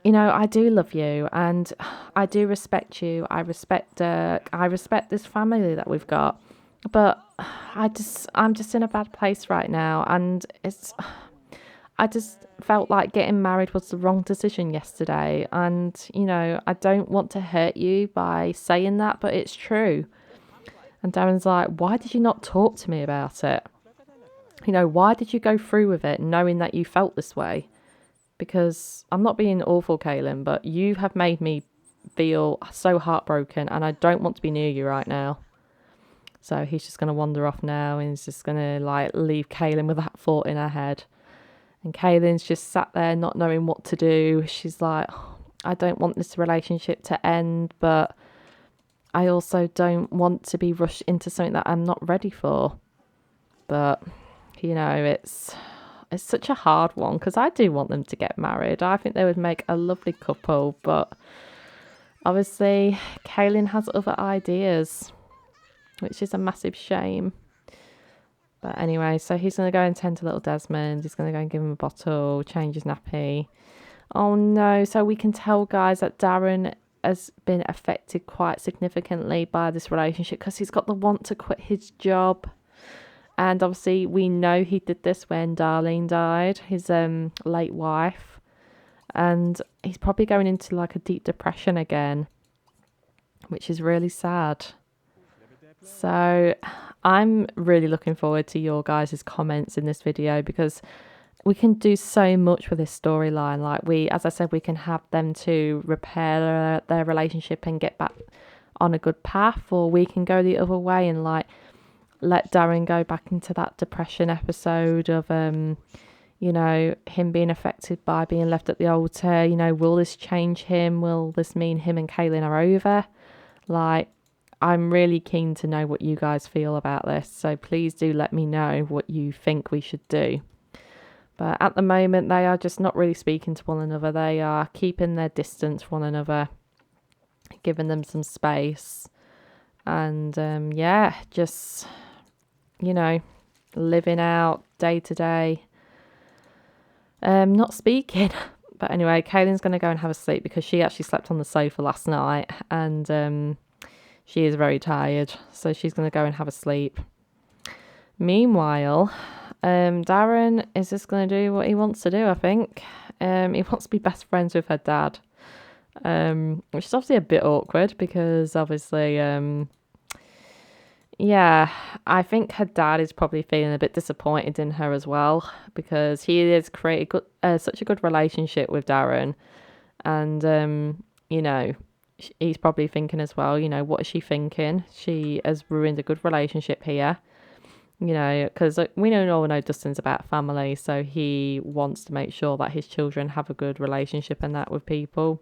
I do love you and I do respect you. I respect Dirk. I respect this family that we've got. But I'm just in a bad place right now. And I just felt like getting married was the wrong decision yesterday. And, I don't want to hurt you by saying that, but it's true. And Darren's like, why did you not talk to me about it? Why did you go through with it knowing that you felt this way? Because I'm not being awful, Kaylin, but you have made me feel so heartbroken and I don't want to be near you right now. So he's just going to wander off now and he's just going to leave Kaylin with that thought in her head. And Kaylin's just sat there not knowing what to do. She's like, "Oh, I don't want this relationship to end, but I also don't want to be rushed into something that I'm not ready for." But, it's such a hard one because I do want them to get married. I think they would make a lovely couple, but obviously Kaylin has other ideas, which is a massive shame. But anyway, so he's going to go and tend to little Desmond. He's going to go and give him a bottle, change his nappy. Oh no, so we can tell, guys, that Darren has been affected quite significantly by this relationship because he's got the want to quit his job. And obviously we know he did this when Darlene died, his late wife. And he's probably going into like a deep depression again, which is really sad. So I'm really looking forward to your guys' comments in this video because we can do so much with this storyline. Like as I said, we can have them to repair their relationship and get back on a good path, or we can go the other way and like let Darren go back into that depression episode of him being affected by being left at the altar. Will this change him? Will this mean him and Kaylin are over? Like, I'm really keen to know what you guys feel about this. So please do let me know what you think we should do. But at the moment, they are just not really speaking to one another. They are keeping their distance from one another, giving them some space. And just, living out day to day. Not speaking. But anyway, Kaylin's going to go and have a sleep because she actually slept on the sofa last night. And she is very tired. So she's going to go and have a sleep. Meanwhile, Darren is just going to do what he wants to do, I think. He wants to be best friends with her dad. Which is obviously a bit awkward because obviously, I think her dad is probably feeling a bit disappointed in her as well because he has created such a good relationship with Darren. And, he's probably thinking as well, what is she thinking? She has ruined a good relationship here. Because we all know Dustin's about family, so he wants to make sure that his children have a good relationship and that with people,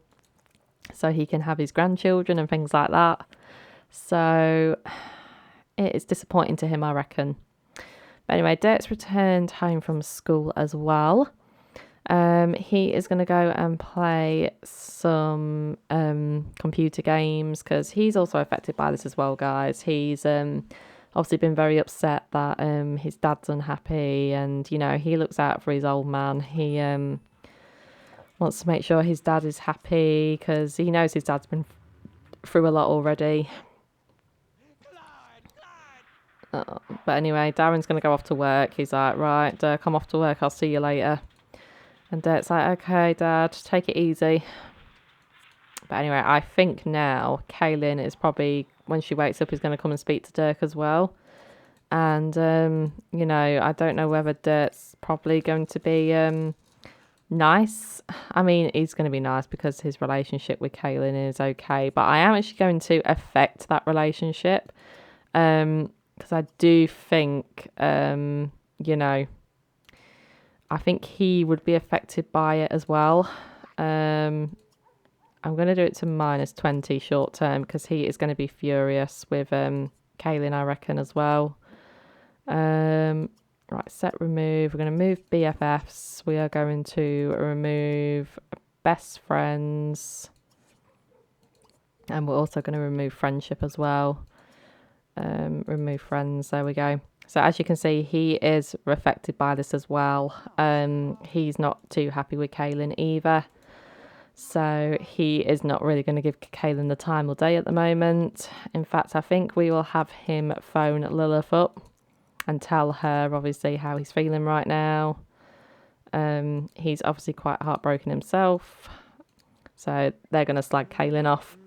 so he can have his grandchildren and things like that. So it is disappointing to him, I reckon. But anyway, Dirk's returned home from school as well. He is going to go and play some computer games because he's also affected by this as well, guys. He's obviously been very upset that his dad's unhappy, and he looks out for his old man. He wants to make sure his dad is happy because he knows his dad's been through a lot already. But anyway, Darren's going to go off to work. He's like, right, Dirk, I'm off to work. I'll see you later. And Dirk's like, okay, Dad, take it easy. But anyway, I think now Kaylin is probably, when she wakes up, is going to come and speak to Dirk as well. And, I don't know whether Dirk's probably going to be nice. I mean, he's going to be nice because his relationship with Kaylin is okay. But I am actually going to affect that relationship. Because I do think, I think he would be affected by it as well. I'm going to do it to -20 short term because he is going to be furious with Kaylin, I reckon, as well. Right, set remove. We're going to move BFFs. We are going to remove best friends. And we're also going to remove friendship as well. Remove friends. There we go. So as you can see, he is affected by this as well. He's not too happy with Kaylin either. So he is not really going to give Kaylin the time of day at the moment. In fact, I think we will have him phone Lilith up and tell her obviously how he's feeling right now. He's obviously quite heartbroken himself. So they're going to slag Kaylin off.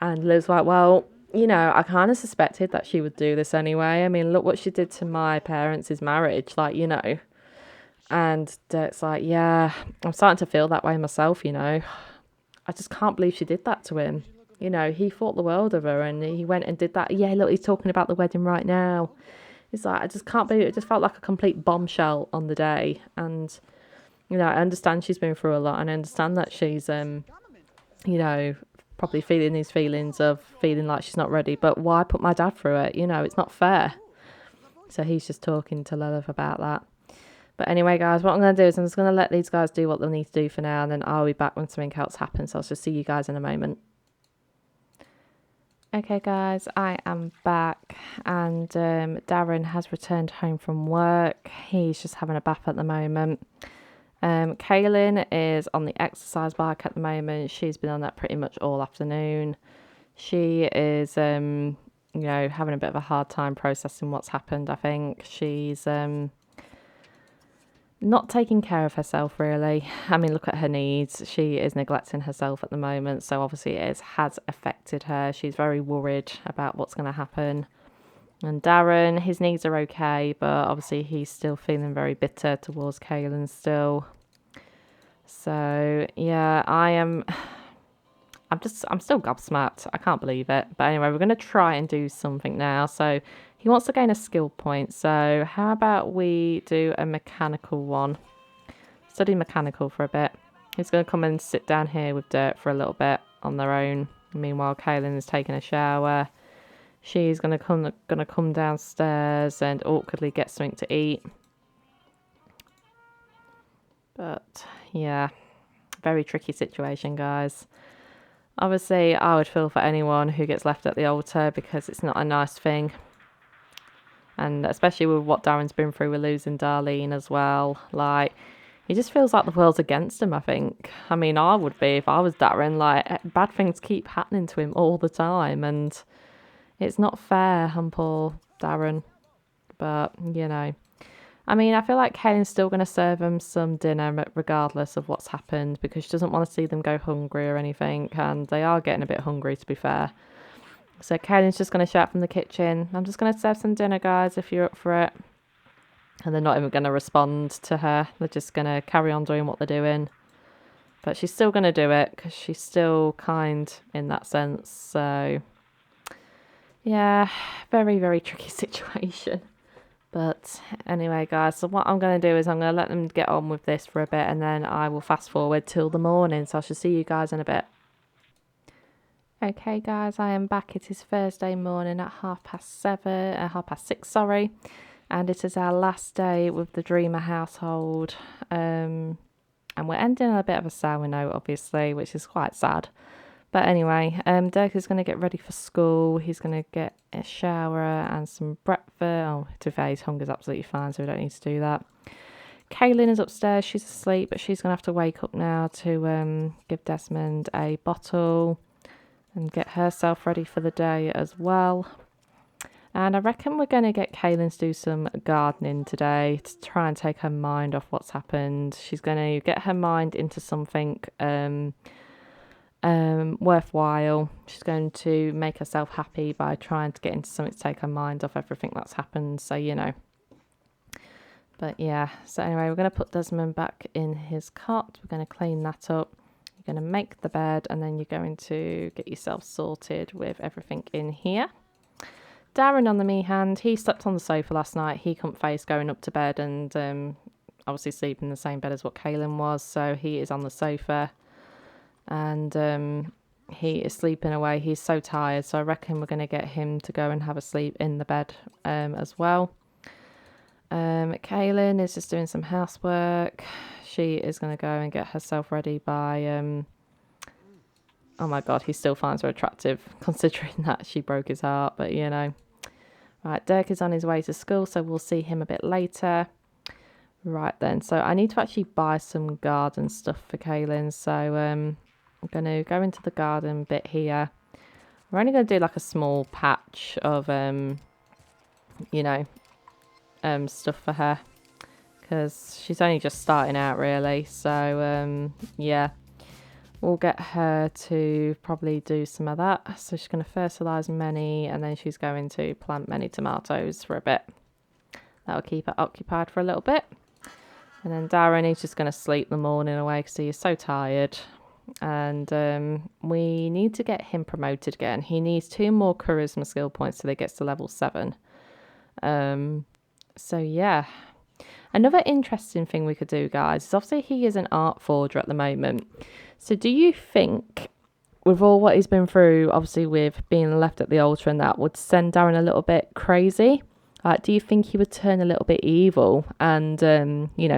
And Liv's like, well, I kind of suspected that she would do this anyway. I mean, look what she did to my parents' marriage, And Dirk's like, yeah, I'm starting to feel that way myself, I just can't believe she did that to him. He thought the world of her and he went and did that. Yeah, look, he's talking about the wedding right now. It's like, I just can't believe it. It just felt like a complete bombshell on the day. And, you know, I understand she's been through a lot, and I understand that she's, you know, probably feeling these feelings of feeling like she's not ready. But why put my dad through it? You know, it's not fair. So he's just talking to Lilith about that. But anyway, guys, what I'm going to do is I'm just going to let these guys do what they'll need to do for now, and then I'll be back when something else happens. So I'll just see you guys in a moment. Okay, guys, I am back, and Darren has returned home from work. He's just having a bath at the moment. Kaylin is on the exercise bike at the moment. She's been on that pretty much all afternoon. She is, you know, having a bit of a hard time processing what's happened. I think she's not taking care of herself, really. I mean, look at her needs. She is neglecting herself at the moment, so obviously it has affected her. She's very worried about what's going to happen. And Darren, his needs are okay, but obviously he's still feeling very bitter towards Kaylin still. So yeah, I'm still gobsmacked. I can't believe it. But anyway, we're going to try and do something now. So he wants to gain a skill point. So how about we do a mechanical one? Study mechanical for a bit. He's going to come and sit down here with Dirt for a little bit on their own. Meanwhile, Kaylin is taking a shower. She's going to come downstairs and awkwardly get something to eat. But yeah, very tricky situation, guys. Obviously, I would feel for anyone who gets left at the altar, because it's not a nice thing. And especially with what Darren's been through with losing Darlene as well. Like, he just feels like the world's against him, I think. I mean, I would be if I was Darren. Like, bad things keep happening to him all the time. And it's not fair on poor Darren. But, you know. I mean, I feel like Kaylin's still going to serve them some dinner regardless of what's happened, because she doesn't want to see them go hungry or anything. And they are getting a bit hungry, to be fair. So Kaylin's just going to shout from the kitchen, I'm just going to serve some dinner, guys, if you're up for it. And they're not even going to respond to her. They're just going to carry on doing what they're doing. But she's still going to do it, because she's still kind in that sense. So, yeah, very, very tricky situation. But anyway, guys, so what I'm going to do is I'm going to let them get on with this for a bit, and then I will fast forward till the morning. So I shall see you guys in a bit. Okay, guys, I am back. It is Thursday morning at 6:30, sorry. And it is our last day with the Dreamer household. And we're ending on a bit of a sour note, obviously, which is quite sad. But anyway, Dirk is going to get ready for school. He's going to get a shower and some breakfast. Oh, to be fair, his hunger's absolutely fine, so we don't need to do that. Kaylin is upstairs. She's asleep, but she's going to have to wake up now to give Desmond a bottle and get herself ready for the day as well. And I reckon we're going to get Kaylin to do some gardening today to try and take her mind off what's happened. She's going to get her mind into something worthwhile. She's going to make herself happy by trying to get into something to take her mind off everything that's happened. So, you know. But yeah, so anyway, we're going to put Desmond back in his cot. We're going to clean that up. You're going to make the bed, and then you're going to get yourself sorted with everything in here. Darren, on the me hand, he slept on the sofa last night. He couldn't face going up to bed and obviously sleep in the same bed as what Kaylin was. So he is on the sofa, and he is sleeping away. He's so tired. So I reckon we're going to get him to go and have a sleep in the bed as well. Kaylin is just doing some housework. She is going to go and get herself ready by... oh my god, he still finds her attractive, considering that she broke his heart, but you know. Right, Dirk is on his way to school, so we'll see him a bit later. Right then, so I need to actually buy some garden stuff for Kaylin, so I'm going to go into the garden bit here. We're only going to do like a small patch of, you know, stuff for her, because she's only just starting out really. So yeah, we'll get her to probably do some of that. So she's going to fertilise many, and then she's going to plant many tomatoes for a bit. That'll keep her occupied for a little bit. And then Darren, he's just going to sleep the morning away because he is so tired. And we need to get him promoted again. He needs 2 more charisma skill points till he gets to level 7. So yeah. Another interesting thing we could do, guys, is obviously he is an art forger at the moment. So do you think, with all what he's been through, obviously with being left at the altar and that, would send Darren a little bit crazy? Like, do you think he would turn a little bit evil and,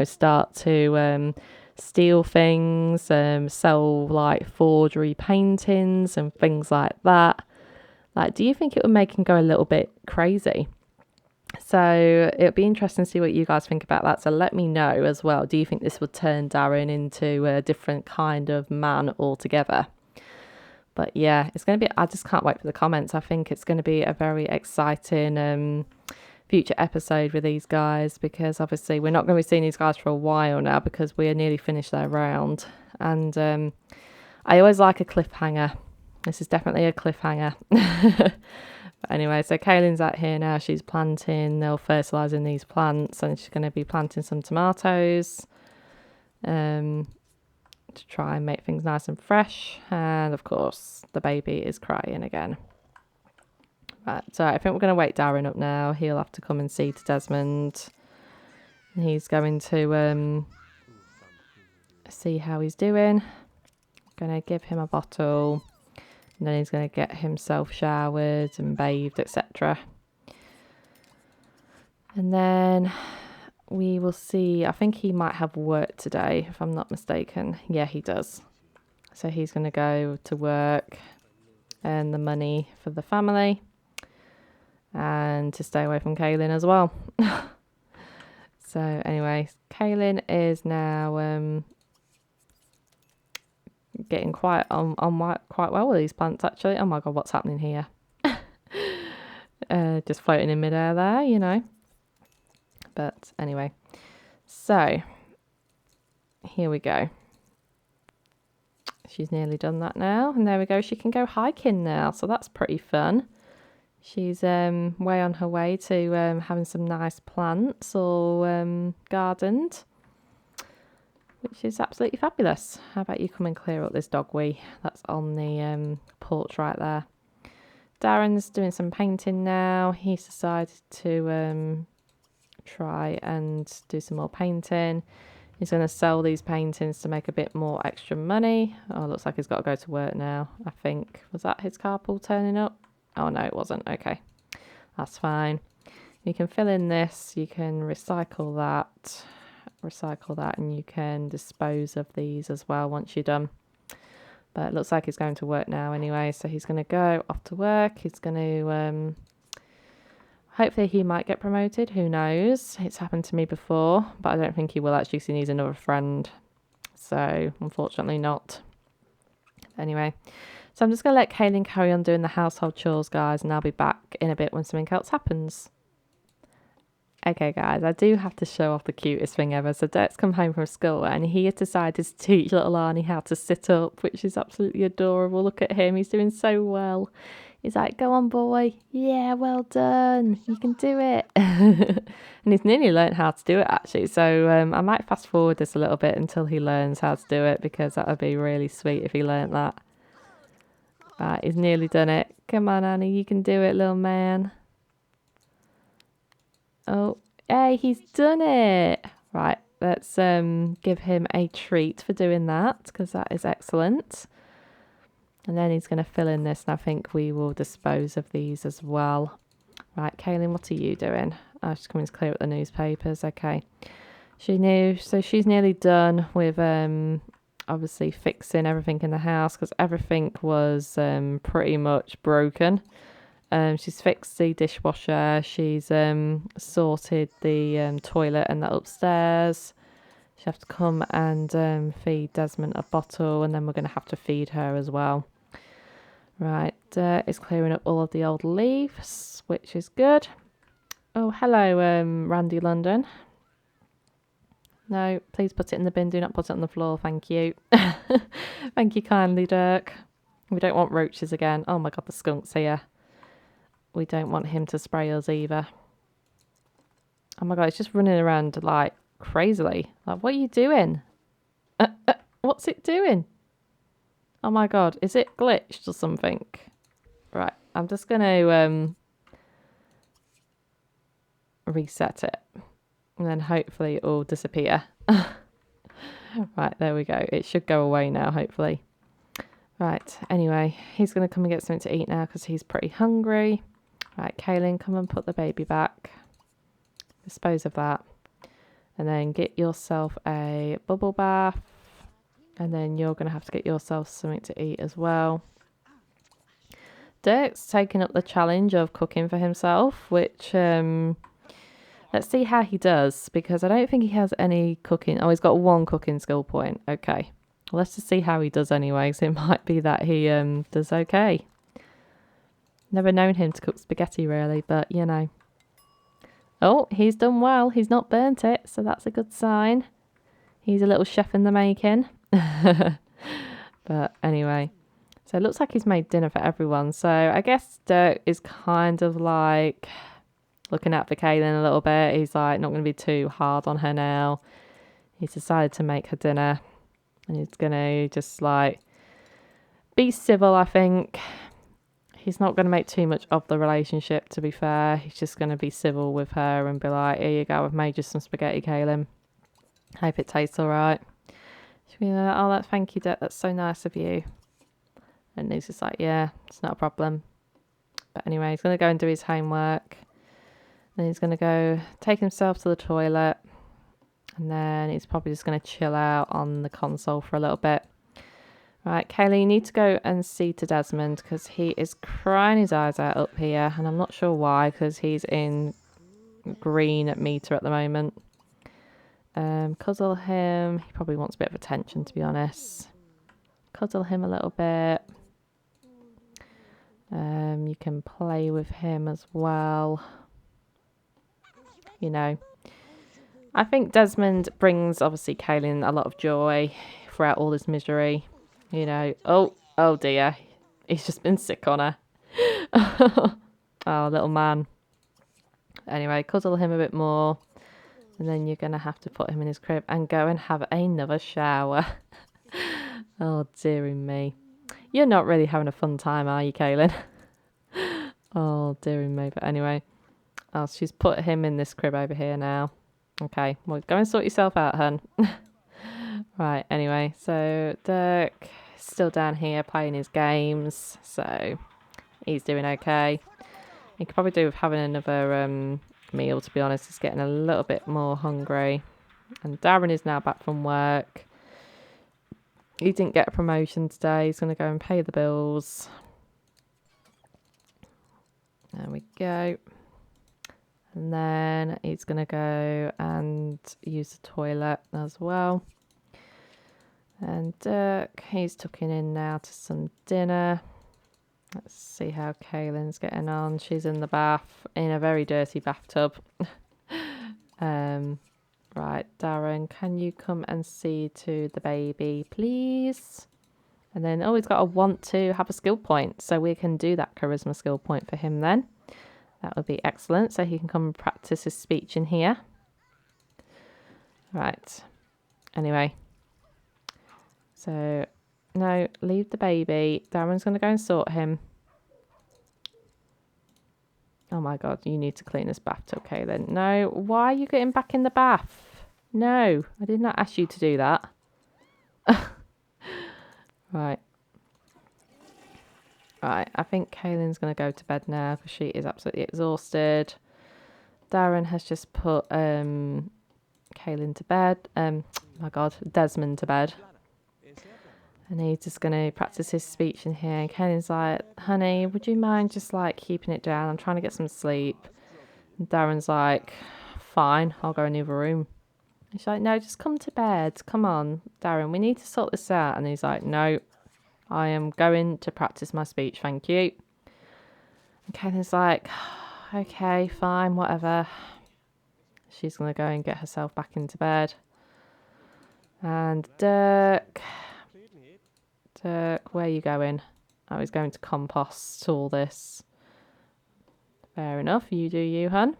start to steal things, sell like forgery paintings and things like that? Like, do you think it would make him go a little bit crazy? So it'll be interesting to see what you guys think about that. So let me know as well. Do you think this would turn Darren into a different kind of man altogether? But yeah, it's going to be, I just can't wait for the comments. I think it's going to be a very exciting future episode with these guys, because obviously we're not going to be seeing these guys for a while now because we are nearly finished their round. And I always like a cliffhanger. This is definitely a cliffhanger. But anyway, so Kaylin's out here now. She's planting or fertilising these plants, and she's going to be planting some tomatoes to try and make things nice and fresh. And of course, the baby is crying again. Right, so I think we're going to wake Darren up now. He'll have to come and see to Desmond. He's going to see how he's doing. Going to give him a bottle. And then he's going to get himself showered and bathed, etc. And then we will see. I think he might have work today, if I'm not mistaken. Yeah, he does. So he's going to go to work, earn the money for the family, and to stay away from Kaylin as well. So anyway, Kaylin is now getting quite well with these plants, actually. Oh my god, what's happening here? Just floating in midair there, But anyway, so here we go. She's nearly done that now, and there we go. She can go hiking now, so that's pretty fun. She's way on her way to having some nice plants all gardened, which is absolutely fabulous. How about you come and clear up this dog wee that's on the porch right there. Darren's doing some painting now. He's decided to try and do some more painting. He's going to sell these paintings to make a bit more extra money. Oh, looks like he's got to go to work now, I think. Was that his carpool turning up? Oh, no, it wasn't. Okay, that's fine. You can fill in this. You can recycle that, and you can dispose of these as well once you're done. But it looks like he's going to work now anyway, so he's going to go off to work. He's going to hopefully he might get promoted. Who knows? It's happened to me before, but I don't think he will actually, because he needs another friend. So unfortunately not. Anyway, so I'm just going to let Kaylin carry on doing the household chores, guys, and I'll be back in a bit when something else happens. Okay, guys, I do have to show off the cutest thing ever. So Dirk's come home from school and he has decided to teach little Arnie how to sit up, which is absolutely adorable. Look at him. He's doing so well. He's like, go on, boy. Yeah, well done. You can do it. And he's nearly learned how to do it, actually. So I might fast forward this a little bit until he learns how to do it, because that would be really sweet if he learned that. Right, he's nearly done it. Come on, Annie. You can do it, little man. Oh, hey, he's done it. Right, let's give him a treat for doing that, because that is excellent. And then he's going to fill in this, and I think we will dispose of these as well. Right, Kaylin, what are you doing? Oh, she's coming to clear up the newspapers. Okay. So she's nearly done with obviously fixing everything in the house, because everything was pretty much broken. She's fixed the dishwasher. She's sorted the toilet and the upstairs. She'll have to come and feed Desmond a bottle, and then we're going to have to feed her as well. Right, it's clearing up all of the old leaves, which is good. Oh, hello, Randy London. No, please put it in the bin. Do not put it on the floor. Thank you. Thank you kindly, Dirk. We don't want roaches again. Oh my God, the skunk's here. We don't want him to spray us either. Oh my God, it's just running around like crazily. Like, what are you doing? What's it doing? Oh my God, is it glitched or something? Right, I'm just going to reset it. And then hopefully it will disappear. Right, there we go. It should go away now, hopefully. Right, anyway, he's going to come and get something to eat now because he's pretty hungry. Right, Kaylin, come and put the baby back. Dispose of that. And then get yourself a bubble bath. And then you're going to have to get yourself something to eat as well. Dirk's taken up the challenge of cooking for himself, which let's see how he does, because I don't think he has any cooking. Oh, he's got one cooking skill point. Okay. Well, let's just see how he does anyway, because it might be that he does okay. Never known him to cook spaghetti, really, but, you know. Oh, he's done well. He's not burnt it, so that's a good sign. He's a little chef in the making. But anyway, so it looks like he's made dinner for everyone. So I guess Dirk is kind of like looking out for Kaylin a little bit. He's like not going to be too hard on her now. He's decided to make her dinner. And he's going to just like be civil, I think. He's not going to make too much of the relationship, to be fair. He's just going to be civil with her and be like, here you go, I've made you some spaghetti, Kaylin. Hope it tastes all right. She'll be like, oh, thank you, Dirk. That's so nice of you. And he's just like, yeah, it's not a problem. But anyway, he's going to go and do his homework. Then he's going to go take himself to the toilet. And then he's probably just going to chill out on the console for a little bit. Right, Kaylee, you need to go and see to Desmond because he is crying his eyes out up here. And I'm not sure why, because he's in green meter at the moment. Cuddle him. He probably wants a bit of attention, to be honest. Cuddle him a little bit. You can play with him as well. You know, I think Desmond brings, obviously, Kaylin a lot of joy throughout all this misery. You know, oh dear. He's just been sick on her. Oh, little man. Anyway, cuddle him a bit more. And then you're going to have to put him in his crib and go and have another shower. Oh, dearie me. You're not really having a fun time, are you, Kaylin? Oh, dearie me. But anyway, oh, she's put him in this crib over here now. Okay, well, go and sort yourself out, hun. Right, anyway, so Dirk is still down here playing his games. So he's doing okay. He could probably do with having another meal, to be honest. He's getting a little bit more hungry. And Darren is now back from work. He didn't get a promotion today. He's going to go and pay the bills. There we go. And then he's going to go and use the toilet as well. And Dirk, he's tucking in now to some dinner. Let's see how Kaylin's getting on. She's in the bath, in a very dirty bathtub. Right, Darren, can you come and see to the baby, please? And then, oh, he's got a want to have a skill point. So we can do that charisma skill point for him then. That would be excellent. So he can come and practice his speech in here. Right. Anyway. So, no, leave the baby. Darren's going to go and sort him. Oh my God, you need to clean this bathtub, okay then. No, why are you getting back in the bath? No, I did not ask you to do that. Right. Right, I think Kaylin's going to go to bed now because she is absolutely exhausted. Darren has just put Kaylin to bed. My God, Desmond to bed. And he's just going to practice his speech in here. And Kaylin's like, honey, would you mind just like keeping it down? I'm trying to get some sleep. And Darren's like, fine, I'll go in the other room. And she's like, no, just come to bed. Come on, Darren, we need to sort this out. And he's like, no, I am going to practice my speech, thank you. And Kaylin's like, okay, fine, whatever. She's going to go and get herself back into bed. And Dirk, where are you going? Oh, he's going to compost all this. Fair enough, you do you, hun.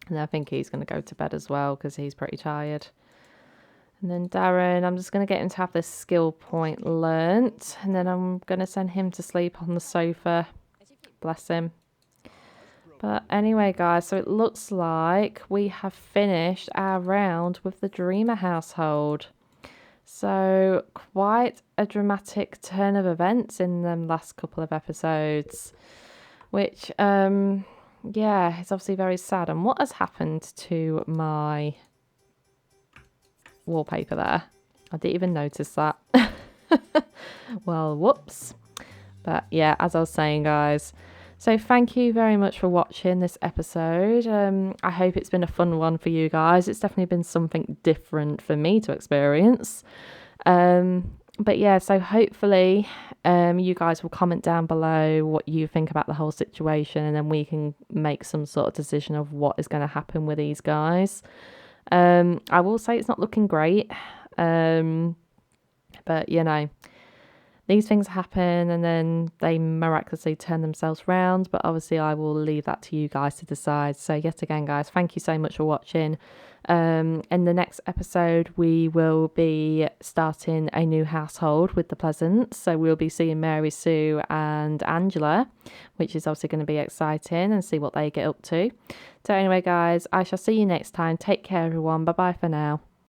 And I think he's going to go to bed as well because he's pretty tired. And then Darren, I'm just going to get him to have this skill point learnt. And then I'm going to send him to sleep on the sofa. Bless him. But anyway, guys, so it looks like we have finished our round with the Dreamer household. So quite a dramatic turn of events in them last couple of episodes, which, yeah, it's obviously very sad. And what has happened to my wallpaper there? I didn't even notice that. Well, whoops. But yeah, as I was saying, guys, so thank you very much for watching this episode. I hope it's been a fun one for you guys. It's definitely been something different for me to experience. But yeah, so hopefully you guys will comment down below what you think about the whole situation, and then we can make some sort of decision of what is going to happen with these guys. I will say it's not looking great. But you know, these things happen and then they miraculously turn themselves round, but obviously I will leave that to you guys to decide. So yet again, guys, thank you so much for watching. In the next episode, we will be starting a new household with the Pleasants. So we'll be seeing Mary Sue and Angela, which is obviously going to be exciting, and see what they get up to. So anyway, guys, I shall see you next time. Take care, everyone. Bye bye for now.